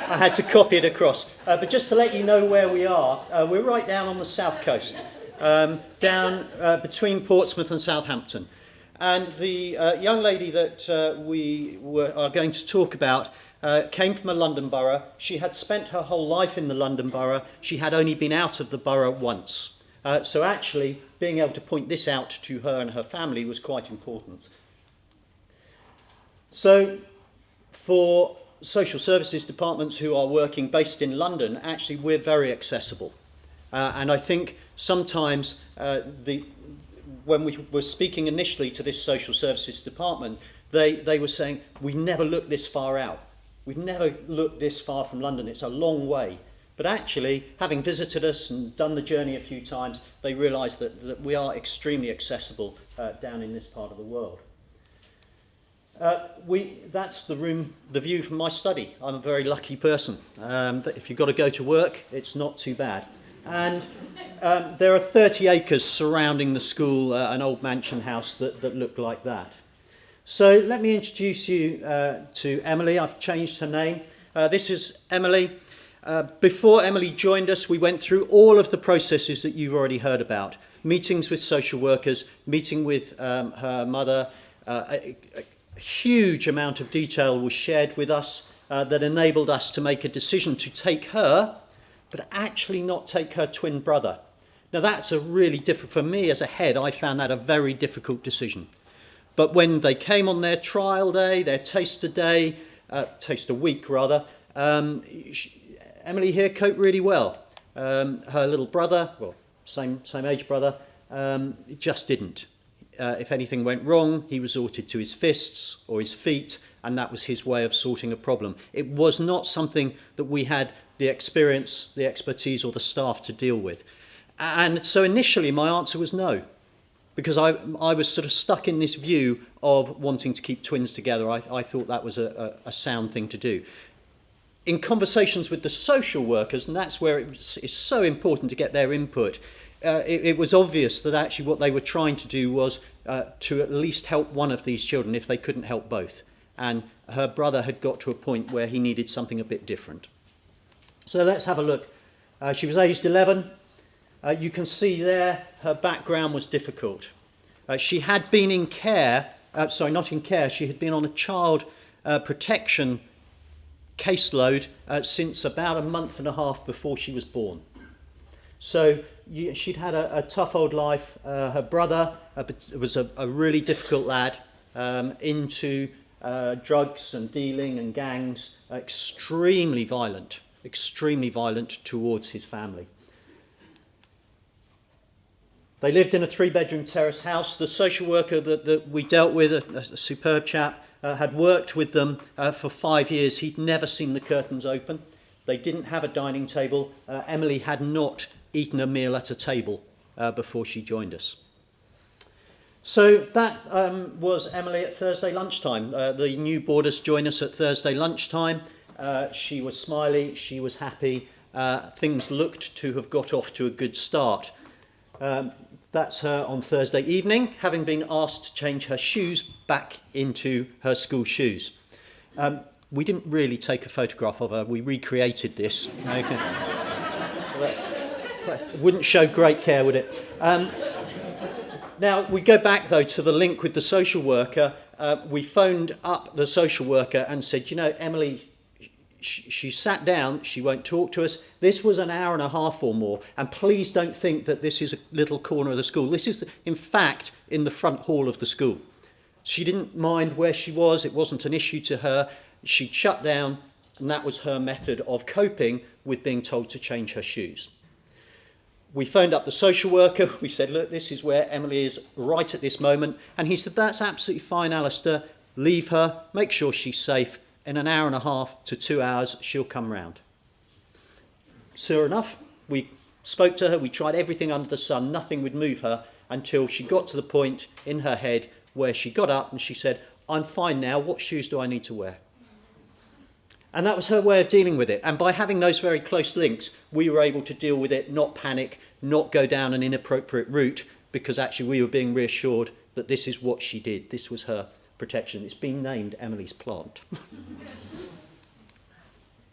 F: I had to copy it across. But just to let you know where we are, we're right down on the south coast, down between Portsmouth and Southampton. And the young lady that we are going to talk about came from a London borough. She had spent her whole life in the London borough. She had only been out of the borough once. So actually, being able to point this out to her and her family was quite important. So for social services departments who are working based in London, actually we're very accessible. And I think sometimes when we were speaking initially to this social services department, they were saying, we never looked this far out. We've never looked this far from London. It's a long way. But actually, having visited us and done the journey a few times, they realised that we are extremely accessible down in this part of the world. That's the view from my study. I'm a very lucky person. If you've got to go to work, it's not too bad. And there are 30 acres surrounding the school, an old mansion house that look like that. So let me introduce you to Emily. I've changed her name. This is Emily. Before Emily joined us, we went through all of the processes that you've already heard about. Meetings with social workers, meeting with her mother. A huge amount of detail was shared with us that enabled us to make a decision to take her, but actually not take her twin brother. Now that's a really difficult, for me as a head, I found that a very difficult decision. But when they came on their trial day, their taster week rather, Emily here coped really well. Her little brother, well, same age brother, just didn't. If anything went wrong, he resorted to his fists or his feet, and that was his way of sorting a problem. It was not something that we had the experience, the expertise, or the staff to deal with. And so initially my answer was no, because I was sort of stuck in this view of wanting to keep twins together. I thought that was a sound thing to do. In conversations with the social workers, and that's where it's so important to get their input, it was obvious that actually what they were trying to do was to at least help one of these children if they couldn't help both. And her brother had got to a point where he needed something a bit different. So let's have a look. She was aged 11. You can see there her background was difficult. She had been in care, not in care, she had been on a child protection caseload since about a month and a half before she was born. So she'd had a tough old life. Her brother was a really difficult lad, into drugs and dealing and gangs, extremely violent towards his family. They lived in a 3-bedroom terrace house. The social worker that we dealt with, a superb chap, had worked with them for 5 years. He'd never seen the curtains open. They didn't have a dining table. Emily had not eaten a meal at a table before she joined us. So that was Emily at Thursday lunchtime. The new boarders joined us at Thursday lunchtime. She was smiley, she was happy. Things looked to have got off to a good start. That's her on Thursday evening, having been asked to change her shoes back into her school shoes. We didn't really take a photograph of her, we recreated this. Okay. That wouldn't show great care, would it? Now, we go back, though, to the link with the social worker. We phoned up the social worker and said, you know, Emily, she sat down, she won't talk to us. This was an hour and a half or more, and please don't think that this is a little corner of the school. This is, in fact, in the front hall of the school. She didn't mind where she was. It wasn't an issue to her. She'd shut down, and that was her method of coping with being told to change her shoes. We phoned up the social worker. We said, look, this is where Emily is right at this moment. And he said, that's absolutely fine, Alistair. Leave her. Make sure she's safe. In an hour and a half to 2 hours, she'll come round. Sure enough, we spoke to her. We tried everything under the sun. Nothing would move her until she got to the point in her head where she got up and she said, I'm fine now. What shoes do I need to wear? And that was her way of dealing with it. And by having those very close links, we were able to deal with it, not panic, not go down an inappropriate route, because actually we were being reassured that this is what she did. This was her protection. It's been named Emily's plant.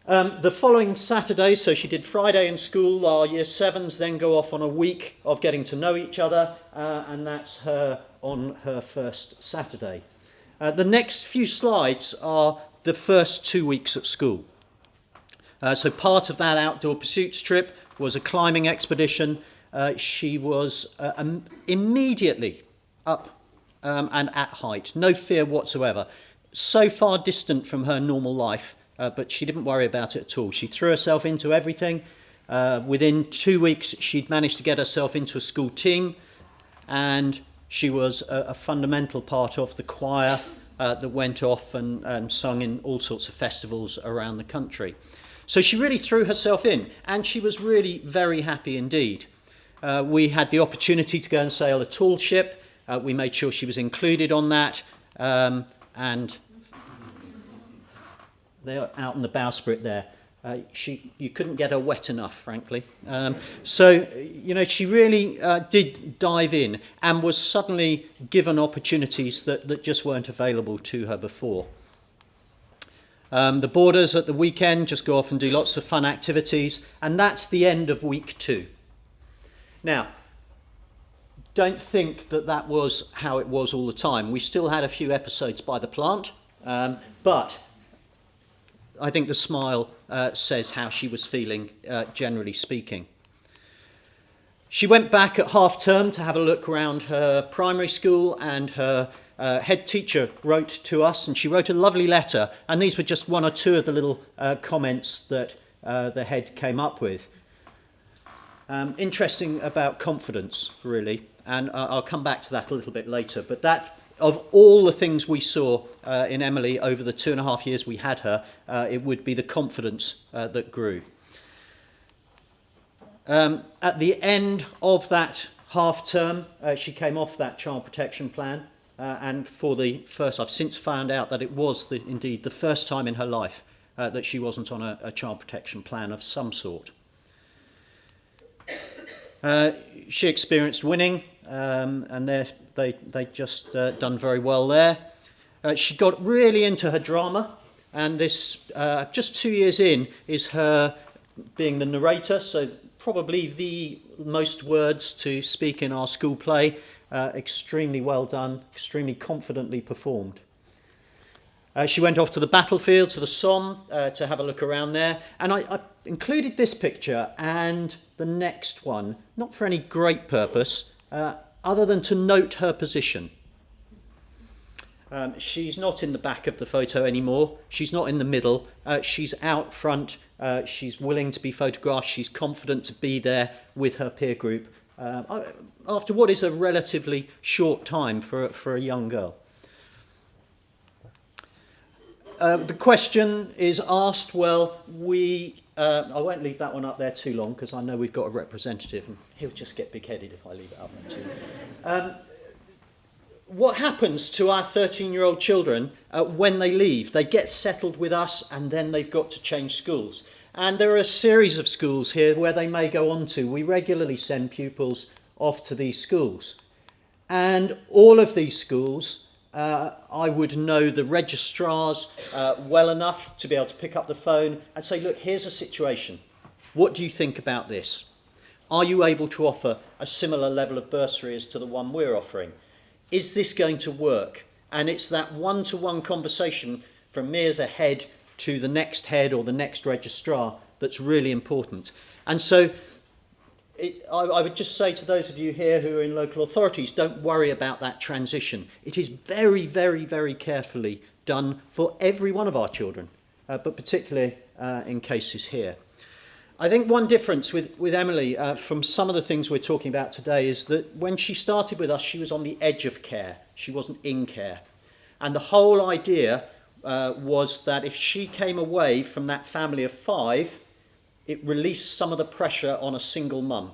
F: The following Saturday, so she did Friday in school, our year 7s then go off on a week of getting to know each other, and that's her on her first Saturday. The next few slides are the first 2 weeks at school. So part of that outdoor pursuits trip was a climbing expedition. She was immediately up and at height, no fear whatsoever. So far distant from her normal life, but she didn't worry about it at all. She threw herself into everything. Within 2 weeks, she'd managed to get herself into a school team, and she was a fundamental part of the choir that went off and sung in all sorts of festivals around the country. So she really threw herself in, and she was really very happy indeed. We had the opportunity to go and sail a tall ship. We made sure she was included on that, and they're out in the bowsprit there. You couldn't get her wet enough, frankly. So, she really did dive in and was suddenly given opportunities that just weren't available to her before. The boarders at the weekend just go off and do lots of fun activities, and that's the end of week 2. Now, don't think that was how it was all the time. We still had a few episodes by the plant, but I think the smile says how she was feeling, generally speaking. She went back at half term to have a look around her primary school, and her head teacher wrote to us, and she wrote a lovely letter, and these were just one or two of the little comments that the head came up with. Interesting about confidence, really, and I'll come back to that a little bit later, but that, of all the things we saw in Emily over the 2.5 years we had her, it would be the confidence that grew. At the end of that half term, she came off that child protection plan, and for the first, I've since found out that it was indeed the first time in her life that she wasn't on a child protection plan of some sort. She experienced winning, and they just done very well there. She got really into her drama, and this, just 2 years in, is her being the narrator, so probably the most words to speak in our school play. Extremely well done, extremely confidently performed. She went off to the battlefield, to the Somme, to have a look around there, and I included this picture and the next one, not for any great purpose, other than to note her position. She's not in the back of the photo anymore. She's not in the middle. She's out front. She's willing to be photographed. She's confident to be there with her peer group after what is a relatively short time for a young girl. The question is asked, well, I won't leave that one up there too long because I know we've got a representative and he'll just get big-headed if I leave it up there too long. What happens to our 13-year-old children when they leave? They get settled with us and then they've got to change schools. And there are a series of schools here where they may go on to. We regularly send pupils off to these schools. And all of these schools, I would know the registrars well enough to be able to pick up the phone and say, look, here's a situation. What do you think about this? Are you able to offer a similar level of bursary as to the one we're offering? Is this going to work? And it's that one-to-one conversation from me as a head to the next head or the next registrar that's really important. And so I would just say to those of you here who are in local authorities, don't worry about that transition. It is very, very, very carefully done for every one of our children, but particularly in cases here. I think one difference with Emily from some of the things we're talking about today is that when she started with us, she was on the edge of care. She wasn't in care. And the whole idea was that if she came away from that family of 5, it released some of the pressure on a single mum.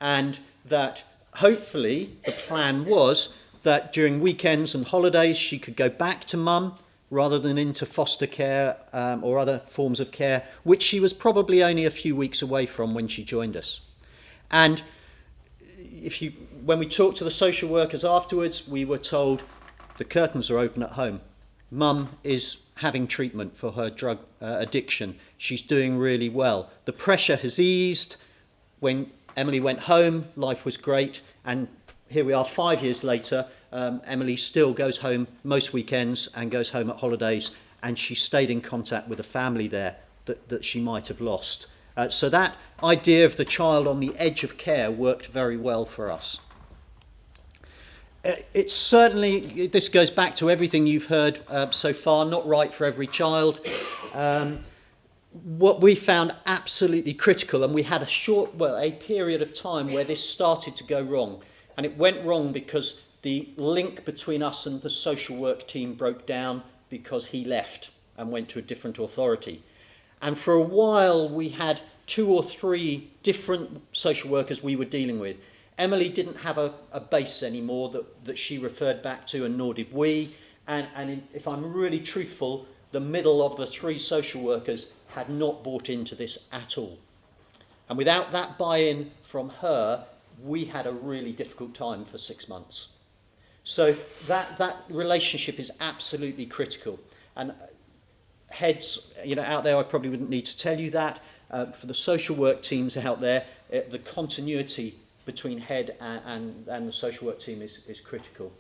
F: And that hopefully the plan was that during weekends and holidays she could go back to mum rather than into foster care or other forms of care, which she was probably only a few weeks away from when she joined us. And when we talked to the social workers afterwards, we were told the curtains are open at home. Mum is having treatment for her drug addiction. She's doing really well. The pressure has eased. When Emily went home, life was great. And here we are 5 years later. Emily still goes home most weekends and goes home at holidays. And she stayed in contact with the family there that she might have lost. So that idea of the child on the edge of care worked very well for us. It's certainly, this goes back to everything you've heard so far, not right for every child. What we found absolutely critical, and we had a period of time where this started to go wrong. And it went wrong because the link between us and the social work team broke down because he left and went to a different authority. And for a while we had 2 or 3 different social workers we were dealing with. Emily didn't have a base anymore that she referred back to, and nor did we. And if I'm really truthful, the middle of the 3 social workers had not bought into this at all. And without that buy-in from her, we had a really difficult time for 6 months. So that relationship is absolutely critical. And heads, out there, I probably wouldn't need to tell you that. For the social work teams out there, the continuity between head and the social work team is critical.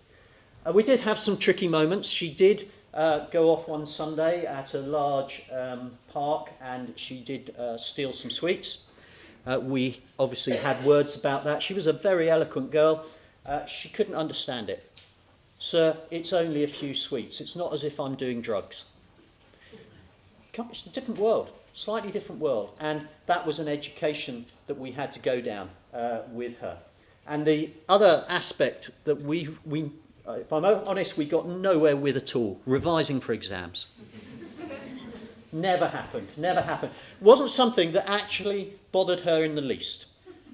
F: We did have some tricky moments. She did go off one Sunday at a large park, and she did steal some sweets. We obviously had words about that. She was a very eloquent girl. She couldn't understand it. Sir, it's only a few sweets. It's not as if I'm doing drugs. It's a different world, slightly different world. And that was an education that we had to go down with her. And the other aspect that we if I'm honest, we got nowhere with at all, revising for exams. Never happened. Wasn't something that actually bothered her in the least.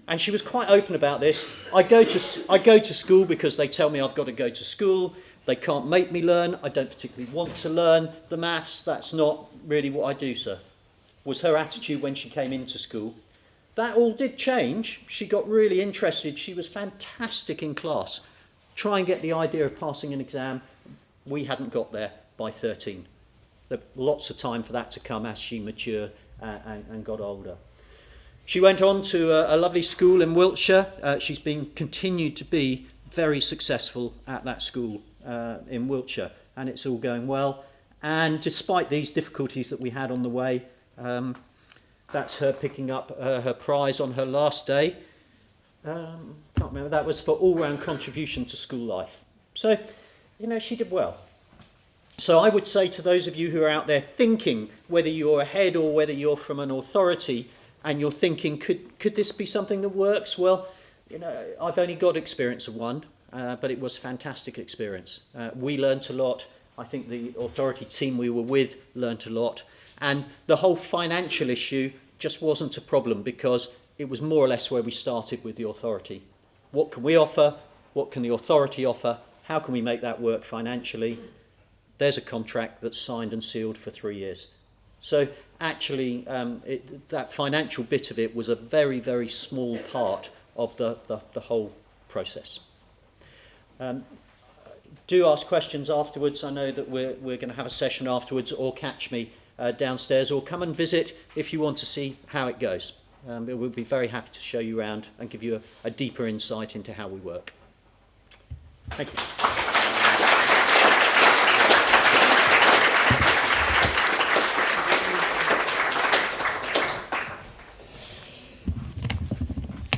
F: And she was quite open about this. I go to school because they tell me I've got to go to school. They can't make me learn. I don't particularly want to learn the maths. That's not really what I do, sir, was her attitude when she came into school. That all did change. She got really interested. She was fantastic in class. Try and get the idea of passing an exam. We hadn't got there by 13. There was lots of time for that to come as she matured and got older. She went on to a lovely school in Wiltshire. She's continued to be very successful at that school in Wiltshire, and it's all going well. And despite these difficulties that we had on the way, that's her picking up her prize on her last day. Can't remember, that was for all-round contribution to school life. So, she did well. So I would say to those of you who are out there thinking, whether you're a head or whether you're from an authority, and you're thinking, could this be something that works? Well, I've only got experience of one, but it was fantastic experience. We learnt a lot. I think the authority team we were with learnt a lot. And the whole financial issue just wasn't a problem because it was more or less where we started with the authority. What can we offer? What can the authority offer? How can we make that work financially? There's a contract that's signed and sealed for 3 years. So actually, that financial bit of it was a very, very small part of the whole process. Do ask questions afterwards. I know that we're going to have a session afterwards, or catch me downstairs, or come and visit if you want to see how it goes. We'll be very happy to show you around and give you a deeper insight into how we work. Thank you.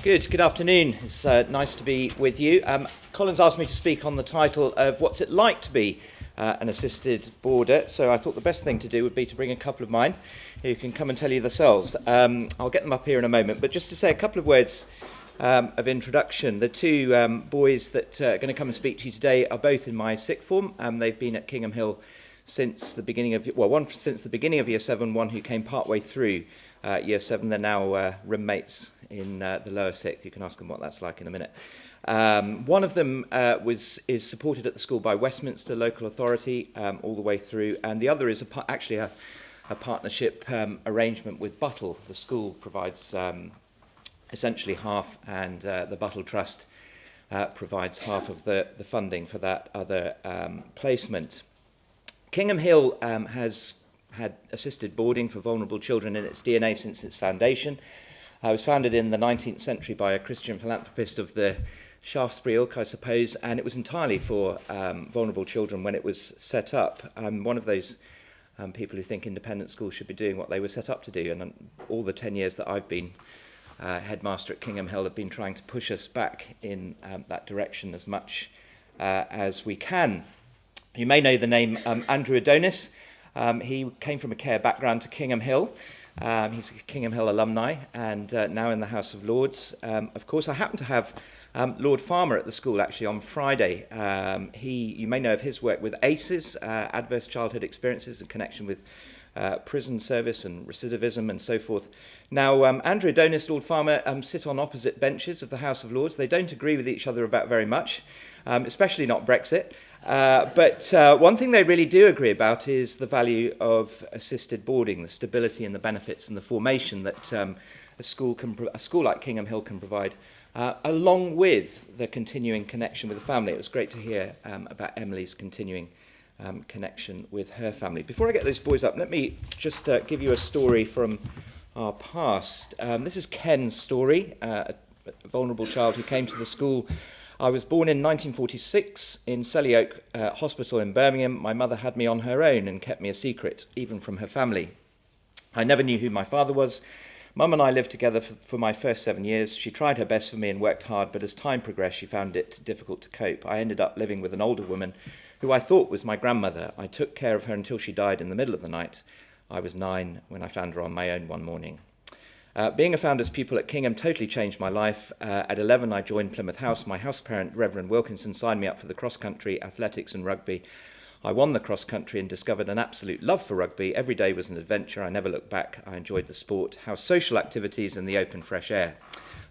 G: Good afternoon. It's nice to be with you. Colin's asked me to speak on the title of What's It Like to Be an Assisted Boarder, so I thought the best thing to do would be to bring a couple of mine who can come and tell you themselves. I'll get them up here in a moment, but just to say a couple of words of introduction. The 2 boys that are going to come and speak to you today are both in my sixth form. They've been at Kingham Hill since the beginning of, one since the beginning of Year 7, one who came partway through Year 7. They're now roommates in the lower sixth. You can ask them what that's like in a minute. One of them is supported at the school by Westminster Local Authority all the way through, and the other is actually a partnership arrangement with Buttle. The school provides essentially half, and the Buttle Trust provides half of the funding for that other placement. Kingham Hill has had assisted boarding for vulnerable children in its DNA since its foundation. It was founded in the 19th century by a Christian philanthropist of the Shaftesbury ilk, I suppose, and it was entirely for vulnerable children when it was set up. I'm one of those people who think independent schools should be doing what they were set up to do, and all the 10 years that I've been headmaster at Kingham Hill have been trying to push us back in that direction as much as we can. You may know the name Andrew Adonis. He came from a care background to Kingham Hill. He's a Kingham Hill alumni and now in the House of Lords. Of course, I happen to have Lord Farmer at the school actually on Friday. You may know of his work with ACEs, Adverse Childhood Experiences, in connection with prison service and recidivism and so forth. Now, Andrew Adonis, Lord Farmer, sit on opposite benches of the House of Lords. They don't agree with each other about very much, especially not Brexit. But one thing they really do agree about is the value of assisted boarding, the stability and the benefits and the formation that a school like Kingham Hill can provide, along with the continuing connection with the family. It was great to hear about Emily's continuing connection with her family. Before I get those boys up, let me just give you a story from our past. This is Ken's story, a vulnerable child who came to the school. I was born in 1946 in Selly Oak Hospital in Birmingham. My mother had me on her own and kept me a secret, even from her family. I never knew who my father was. Mum and I lived together for my first 7 years. She tried her best for me and worked hard, but as time progressed, she found it difficult to cope. I ended up living with an older woman who I thought was my grandmother. I took care of her until she died in the middle of the night. I was 9 when I found her on my own one morning. Being a founder's pupil at Kingham totally changed my life. At 11, I joined Plymouth House. My house parent, Reverend Wilkinson, signed me up for the cross-country, athletics and rugby. I won the cross-country and discovered an absolute love for rugby. Every day was an adventure. I never looked back. I enjoyed the sport, house social activities and the open, fresh air.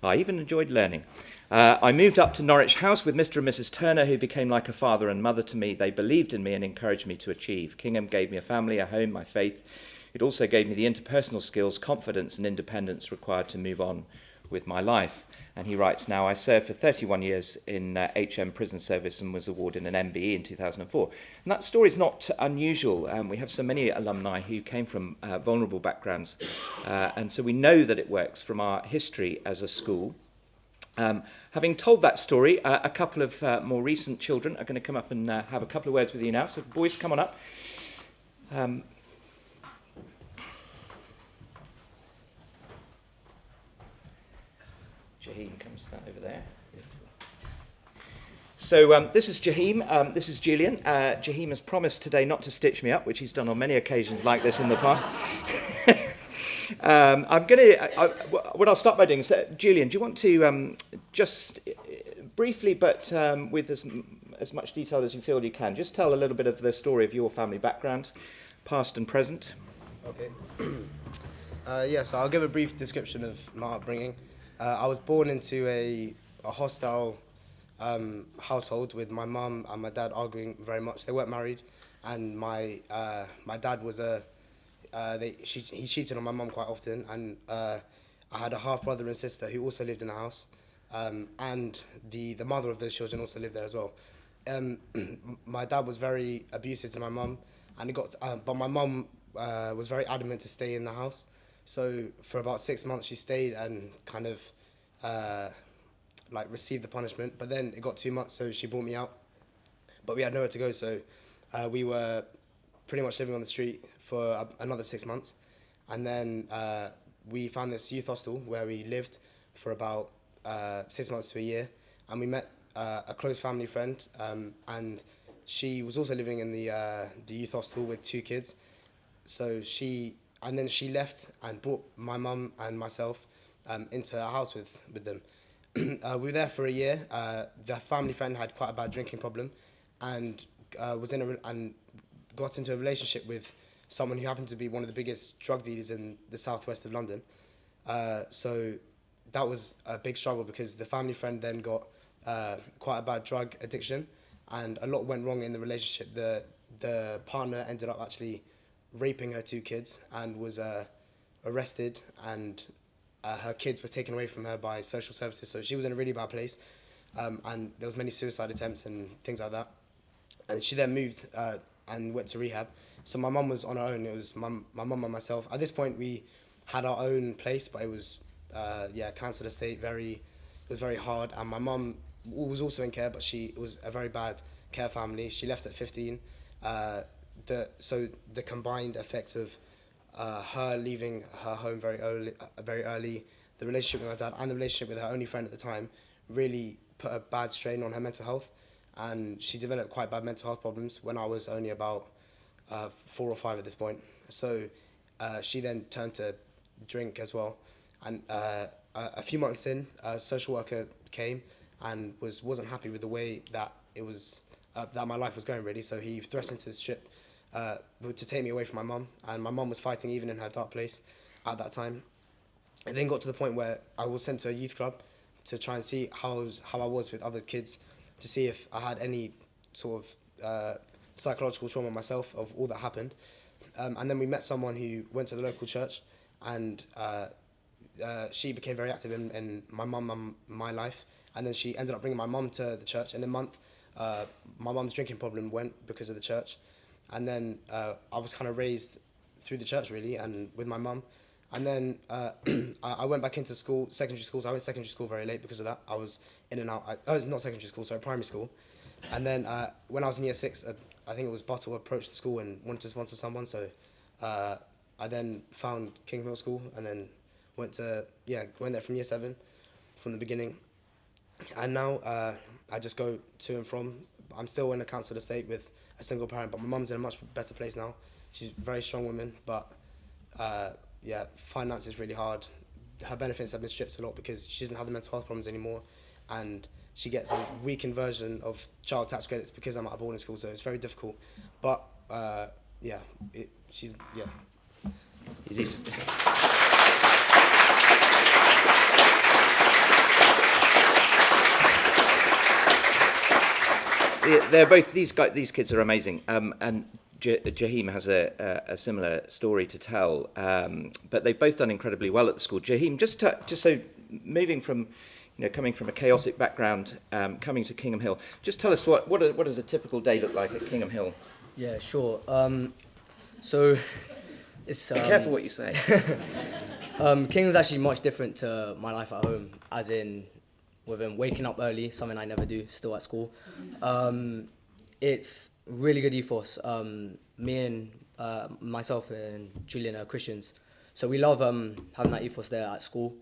G: I even enjoyed learning. I moved up to Norwich House with Mr. and Mrs. Turner, who became like a father and mother to me. They believed in me and encouraged me to achieve. Kingham gave me a family, a home, my faith. It also gave me the interpersonal skills, confidence and independence required to move on with my life. And he writes now, I served for 31 years in HM prison service and was awarded an MBE in 2004. And that story is not unusual. We have so many alumni who came from vulnerable backgrounds. And so we know that it works from our history as a school. Having told that story, a couple of more recent children are going to come up and have a couple of words with you now. So boys, come on up. Jaheem comes to that over there. So this is Jaheem, this is Julian. Jaheem has promised today not to stitch me up, which he's done on many occasions like this in the past. What I'll start by doing is, Julian, do you want to just briefly, but with as much detail as you feel you can, just tell a little bit of the story of your family background, past and present?
H: Okay. So I'll give a brief description of my upbringing. I was born into a hostile household with my mum and my dad arguing very much. They weren't married, and my dad was he cheated on my mum quite often, and I had a half brother and sister who also lived in the house, and the mother of those children also lived there as well. My dad was very abusive to my mum, and but my mum was very adamant to stay in the house. So for about 6 months she stayed and kind of received the punishment, but then it got too much, so she brought me out. But we had nowhere to go, so we were pretty much living on the street for another 6 months. And then we found this youth hostel where we lived for about 6 months to a year, and we met a close family friend, and she was also living in the youth hostel with 2 kids. So she left and brought my mum and myself into a house with them. We were there for a year. The family friend had quite a bad drinking problem, and got into a relationship with someone who happened to be one of the biggest drug dealers in the southwest of London. So that was a big struggle because the family friend then got quite a bad drug addiction, and a lot went wrong in the relationship. The partner ended up actually raping her 2 kids and was arrested, and her kids were taken away from her by social services. So she was in a really bad place, and there was many suicide attempts and things like that. And she then moved and went to rehab. So my mum was on her own. It was my mum and myself. At this point, we had our own place, but it was council estate. It was very hard. And my mum was also in care, but it was a very bad care family. She left at 15. So the combined effects of her leaving her home very early, the relationship with my dad and the relationship with her only friend at the time really put a bad strain on her mental health, and she developed quite bad mental health problems when I was only about 4 or 5 at this point. So she then turned to drink as well, and a few months in, a social worker came and wasn't happy with the way that it was that my life was going really. So he threatened to strip to take me away from my mum, and my mum was fighting even in her dark place at that time. It then got to the point where I was sent to a youth club to try and see how I was with other kids, to see if I had any sort of psychological trauma myself of all that happened. And then we met someone who went to the local church, and she became very active in my mum and my life. And then she ended up bringing my mum to the church. In a month, my mum's drinking problem went because of the church. And then I was kind of raised through the church really, and with my mum. And then I went back into school, secondary school. So I went to secondary school very late because of that. I was in and out. Not secondary school, sorry, primary school. And then when I was in year 6, I think it was Bottle approached the school and wanted to sponsor someone. So I then found King Hill School, and then went there from year 7, from the beginning. And now I just go to and from. I'm still in a council estate with a single parent, but my mum's in a much better place now. She's a very strong woman, but finance is really hard. Her benefits have been stripped a lot because she doesn't have the mental health problems anymore, and she gets a weakened version of child tax credits because I'm at a boarding school, so it's very difficult. But
G: It is. They're both these kids are amazing, and Jaheem has a similar story to tell, but they've both done incredibly well at the school. Jaheem, just so moving from, coming from a chaotic background, coming to Kingham Hill, just tell us what does a typical day look like at Kingham Hill?
I: Yeah, sure. So it's
G: Be careful what you say.
I: Kingham's actually much different to my life at home, as in with him waking up early, something I never do, still at school. It's really good ethos. Me and myself and Julian are Christians, so we love having that ethos there at school.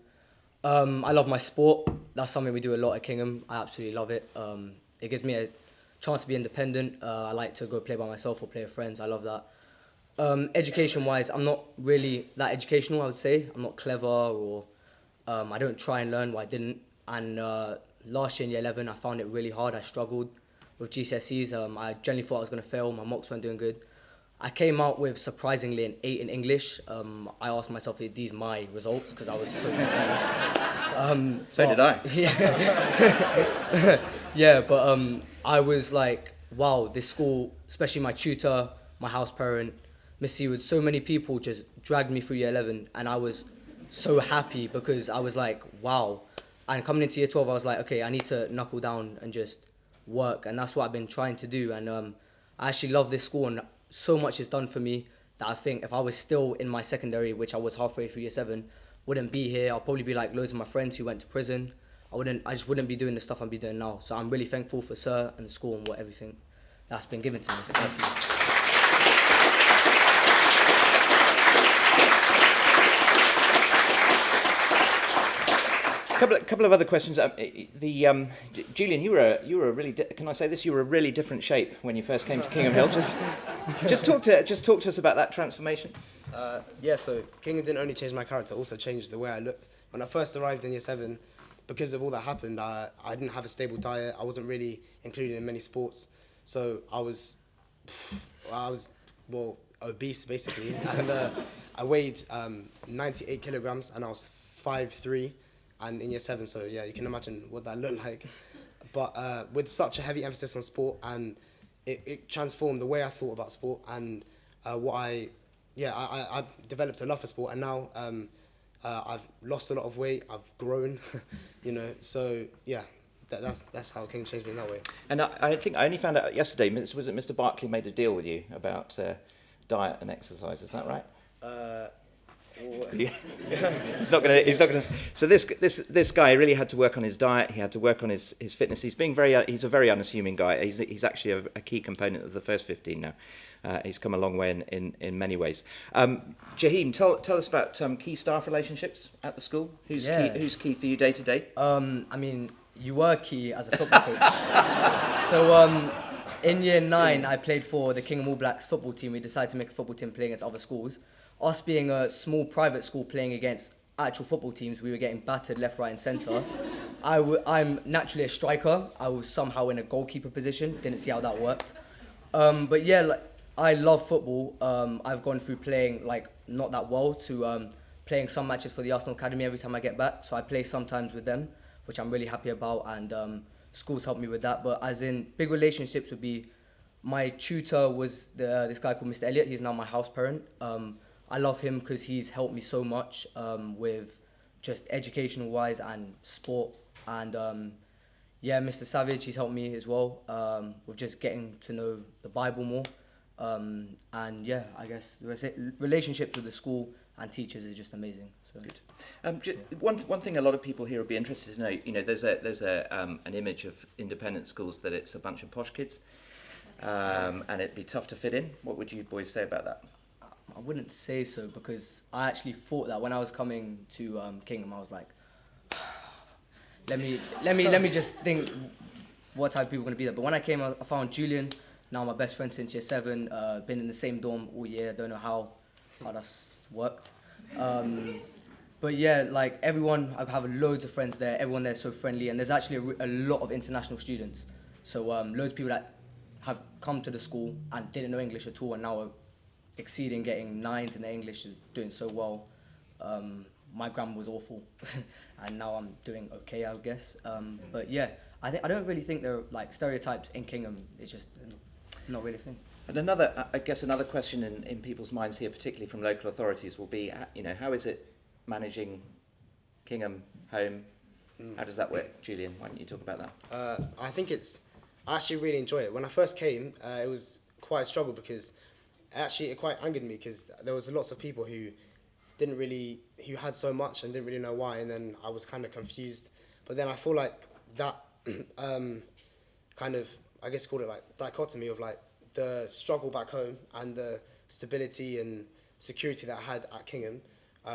I: I love my sport. That's something we do a lot at Kingham. I absolutely love it. It gives me a chance to be independent. I like to go play by myself or play with friends. I love that. Education-wise, I'm not really that educational, I would say. I'm not clever, or I don't try and learn what I didn't. And last year in year 11, I found it really hard. I struggled with GCSEs. I generally thought I was going to fail. My mocks weren't doing good. I came out with, surprisingly, an 8 in English. I asked myself if these my results, because I was so confused.
G: So did I.
I: Yeah. Yeah, but I was like, wow, this school, especially my tutor, my house parent, Miss Seawood, so many people just dragged me through year 11, and I was so happy because I was like, wow. And coming into year 12, I was like, okay, I need to knuckle down and just work, and that's what I've been trying to do. And I actually love this school, and so much is done for me that I think if I was still in my secondary, which I was halfway through year 7, wouldn't be here. I'll probably be like loads of my friends who went to prison. I just wouldn't be doing the stuff I'm doing now. So I'm really thankful for Sir and the school and everything that's been given to me. Thank you.
G: Couple of other questions. Julian, you were a really. Can I say this? You were a really different shape when you first came to Kingham Hill. Just talk to us about that transformation.
H: So Kingham didn't only change my character, also changed the way I looked. When I first arrived in year 7, because of all that happened, I didn't have a stable diet. I wasn't really included in many sports, so I was obese basically, and I weighed 98 kilograms, and I was 5'3". And in year 7, so yeah, you can imagine what that looked like. But with such a heavy emphasis on sport, and it transformed the way I thought about sport, and I developed a love for sport, and now I've lost a lot of weight, I've grown, so yeah, that's how King changed me in that way.
G: And I think I only found out yesterday, was it Mr. Barkley made a deal with you about diet and exercise, is that right? Yeah. He's not gonna. So this guy really had to work on his diet. He had to work on his fitness. He's a very unassuming guy. He's actually a key component of the first 15 now. He's come a long way in many ways. Jaheem, tell us about key staff relationships at the school. Who's key for you day to day?
I: I mean, you were key as a football coach. So in year 9, I played for the Kingham All Blacks football team. We decided to make a football team playing against other schools. Us being a small private school playing against actual football teams, we were getting battered left, right and centre. I'm naturally a striker. I was somehow in a goalkeeper position. Didn't see how that worked. But yeah, like, I love football. I've gone through playing not that well to playing some matches for the Arsenal Academy every time I get back. So I play sometimes with them, which I'm really happy about, and schools helped me with that. But as in big relationships would be, my tutor was this guy called Mr. Elliot. He's now my house parent. I love him because he's helped me so much with just educational wise and sport. And Mr. Savage, he's helped me as well with just getting to know the Bible more. And yeah, I guess the relationships with the school and teachers is just amazing. So
G: good. One thing a lot of people here would be interested to know. You know, there's an image of independent schools that it's a bunch of posh kids, and it'd be tough to fit in. What would you boys say about that?
I: I wouldn't say so, because I actually thought that when I was coming to Kingham, I was like, let me just think what type of people are going to be there. But when I came, I found Julian, now my best friend since year 7, been in the same dorm all year, don't know how that's worked. But yeah, like everyone, I have loads of friends there, everyone there is so friendly, and there's actually a lot of international students. So loads of people that have come to the school and didn't know English at all, and now are exceeding, getting 9s in their English, doing so well. My grammar was awful, and now I'm doing okay, I guess. But yeah, I don't really think there are like stereotypes in Kingham. It's just not really a thing.
G: And another question in people's minds here, particularly from local authorities, will be, how is it managing Kingham home? How does that work? Julian, why don't you talk about that?
H: I actually really enjoy it. When I first came, it was quite a struggle because it quite angered me, because there was lots of people who who had so much and didn't really know why, and then I was kind of confused. But then I feel like that kind of, I guess call it like dichotomy of like the struggle back home and the stability and security that I had at Kingham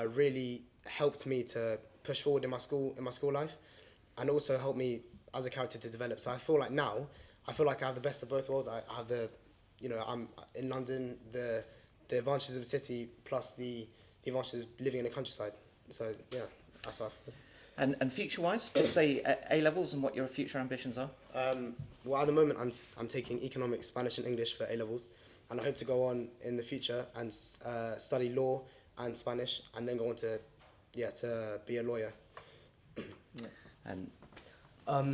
H: really helped me to push forward in my school life, and also helped me as a character to develop. So I feel like now, I have the best of both worlds. I have I'm in London, the advantages of the city plus the advantages of living in the countryside. So yeah, that's how I feel.
G: And future-wise, just say A-levels and what your future ambitions are.
H: Well, at the moment, I'm taking economics, Spanish and English for A-levels, and I hope to go on in the future and study law and Spanish, and then go on to be a lawyer.
G: And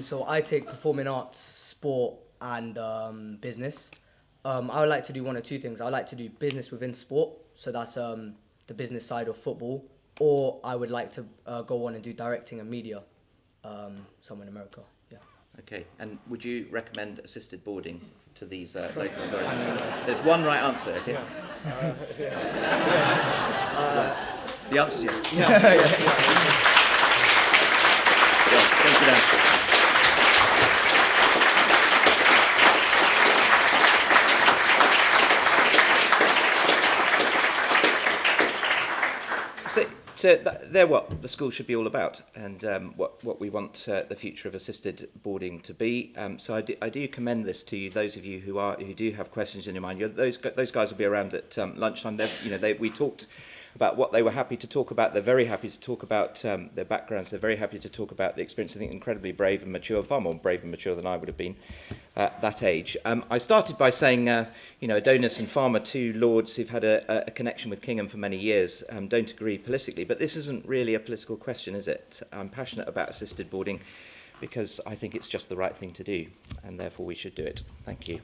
I: so I take performing arts, sport, and business. I would like to do one or two things. I would like to do business within sport, so that's the business side of football, or I would like to go on and do directing and media somewhere in America. Yeah.
G: Okay, and would you recommend assisted boarding to these local authorities? There's one right answer, okay? The answer's yes. Thank you, Dan. So they're what the school should be all about, and what we want the future of assisted boarding to be. So I do commend this to you, those of you who do have questions in your mind. Those guys will be around at lunchtime. We talked about what they were happy to talk about. They're very happy to talk about their backgrounds. They're very happy to talk about the experience. I think incredibly brave and mature, far more brave and mature than I would have been at that age. I started by saying, Adonis and Farmer, two lords who've had a connection with Kingham for many years, don't agree politically. But this isn't really a political question, is it? I'm passionate about assisted boarding because I think it's just the right thing to do, and therefore we should do it. Thank you.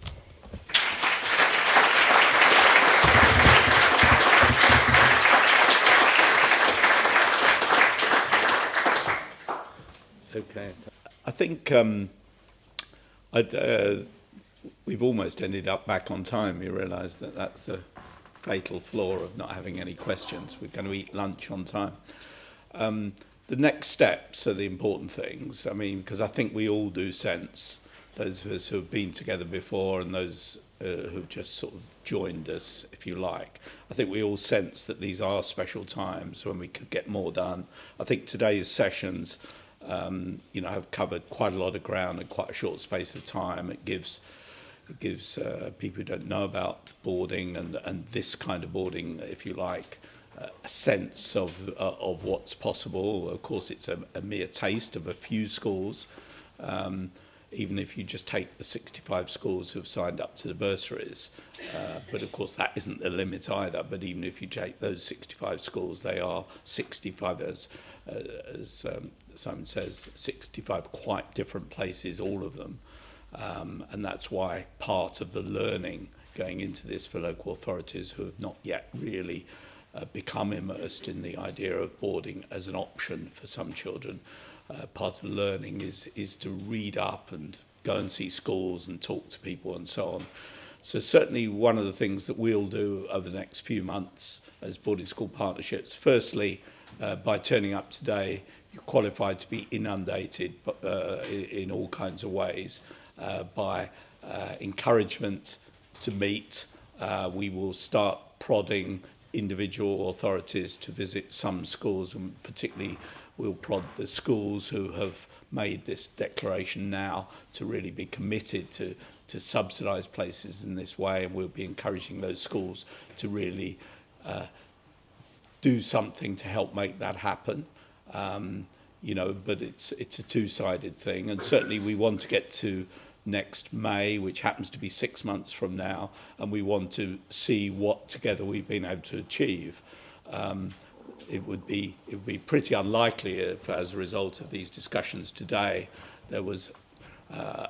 A: Okay. I think we've almost ended up back on time. You realise that that's the fatal flaw of not having any questions. We're going to eat lunch on time. The next steps are the important things. I mean, because I think we all do sense, those of us who have been together before and those who've just sort of joined us, if you like. I think we all sense that these are special times when we could get more done. I think today's sessions, have covered quite a lot of ground in quite a short space of time. It gives people who don't know about boarding and this kind of boarding, if you like, a sense of what's possible. Of course, it's a mere taste of a few schools. Even if you just take the 65 schools who have signed up to the bursaries. But of course, that isn't the limit either. But even if you take those 65 schools, they are 65, as Simon says, 65 quite different places, all of them. And that's why part of the learning going into this for local authorities who have not yet really become immersed in the idea of boarding as an option for some children. Part of the learning is to read up and go and see schools and talk to people and so on. So certainly one of the things that we'll do over the next few months as boarding school partnerships, firstly, by turning up today, you're qualified to be inundated in all kinds of ways by encouragement to meet. We will start prodding individual authorities to visit some schools, and particularly we'll prod the schools who have made this declaration now to really be committed to subsidised places in this way, and we'll be encouraging those schools to really do something to help make that happen. But it's a two-sided thing, and certainly we want to get to next May, which happens to be 6 months from now, and we want to see what together we've been able to achieve. It would be pretty unlikely if, as a result of these discussions today, there was a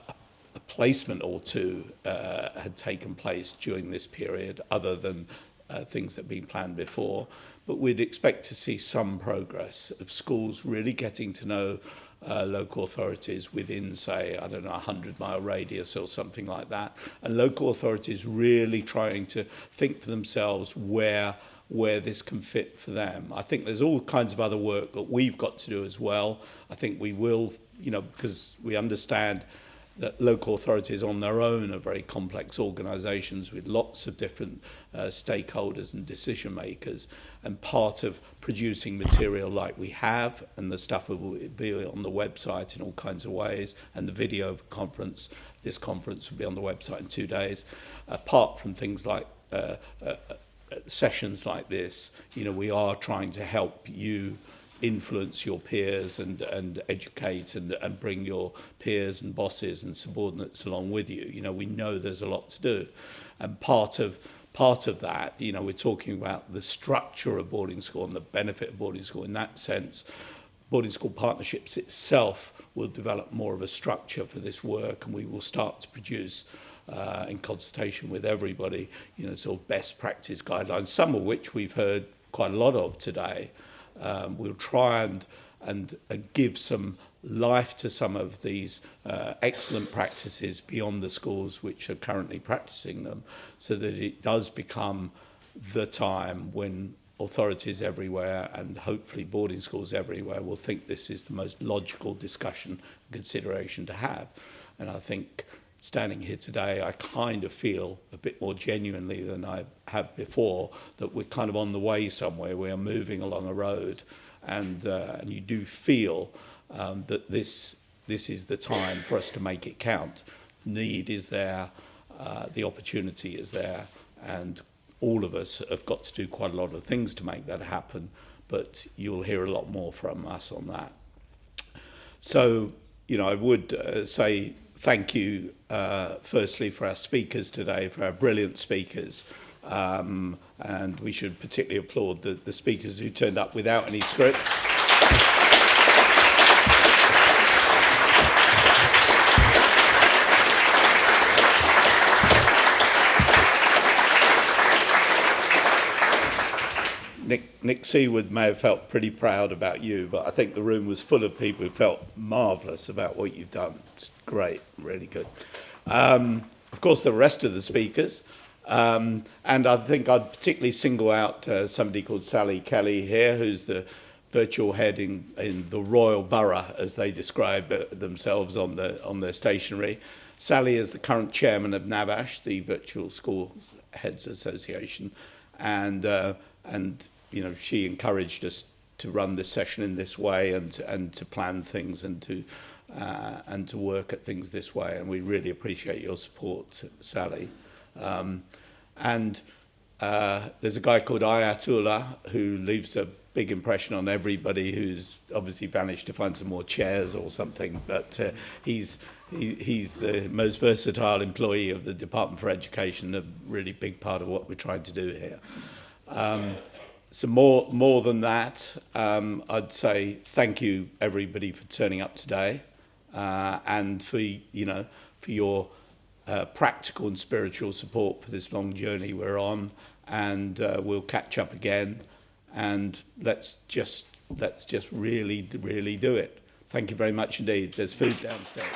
A: placement or two had taken place during this period, other than things that have been planned before. But we'd expect to see some progress of schools really getting to know local authorities within, say, I don't know, 100-mile radius or something like that, and local authorities really trying to think for themselves where this can fit for them. I think there's all kinds of other work that we've got to do as well. I think we will, because we understand that local authorities on their own are very complex organisations with lots of different stakeholders and decision makers, and part of producing material like we have, and the stuff will be on the website in all kinds of ways, and the video of this conference will be on the website in 2 days, apart from things like sessions like this, we are trying to help you influence your peers and educate and bring your peers and bosses and subordinates along with you. We know there's a lot to do, and part of that, we're talking about the structure of boarding school and the benefit of boarding school. In that sense, boarding school partnerships itself will develop more of a structure for this work, and we will start to produce in consultation with everybody, sort of best practice guidelines, some of which we've heard quite a lot of today. We'll try and give some life to some of these excellent practices beyond the schools which are currently practicing them, so that it does become the time when authorities everywhere, and hopefully boarding schools everywhere, will think this is the most logical discussion and consideration to have. And I think standing here today, I kind of feel a bit more genuinely than I have before that we're kind of on the way somewhere. We are moving along a road, and you do feel that this is the time for us to make it count. The need is there, the opportunity is there, and all of us have got to do quite a lot of things to make that happen, but you'll hear a lot more from us on that. So, I would say thank you, firstly, for our speakers today, for our brilliant speakers. And we should particularly applaud the speakers who turned up without any scripts. Nick Seawood may have felt pretty proud about you, but I think the room was full of people who felt marvellous about what you've done. It's great, really good. Of course, the rest of the speakers, and I think I'd particularly single out somebody called Sally Kelly here, who's the virtual head in the Royal Borough, as they describe themselves on their stationery. Sally is the current chairman of NAVASH, the Virtual Schools Heads Association, and you know, she encouraged us to run this session in this way and to plan things and to work at things this way, and we really appreciate your support, Sally. And there's a guy called Ayatullah who leaves a big impression on everybody, who's obviously vanished to find some more chairs or something, but he's the most versatile employee of the Department for Education, a really big part of what we're trying to do here. So more than that, I'd say thank you everybody for turning up today, and for your practical and spiritual support for this long journey we're on, and we'll catch up again, and let's just really do it. Thank you very much indeed. There's food downstairs.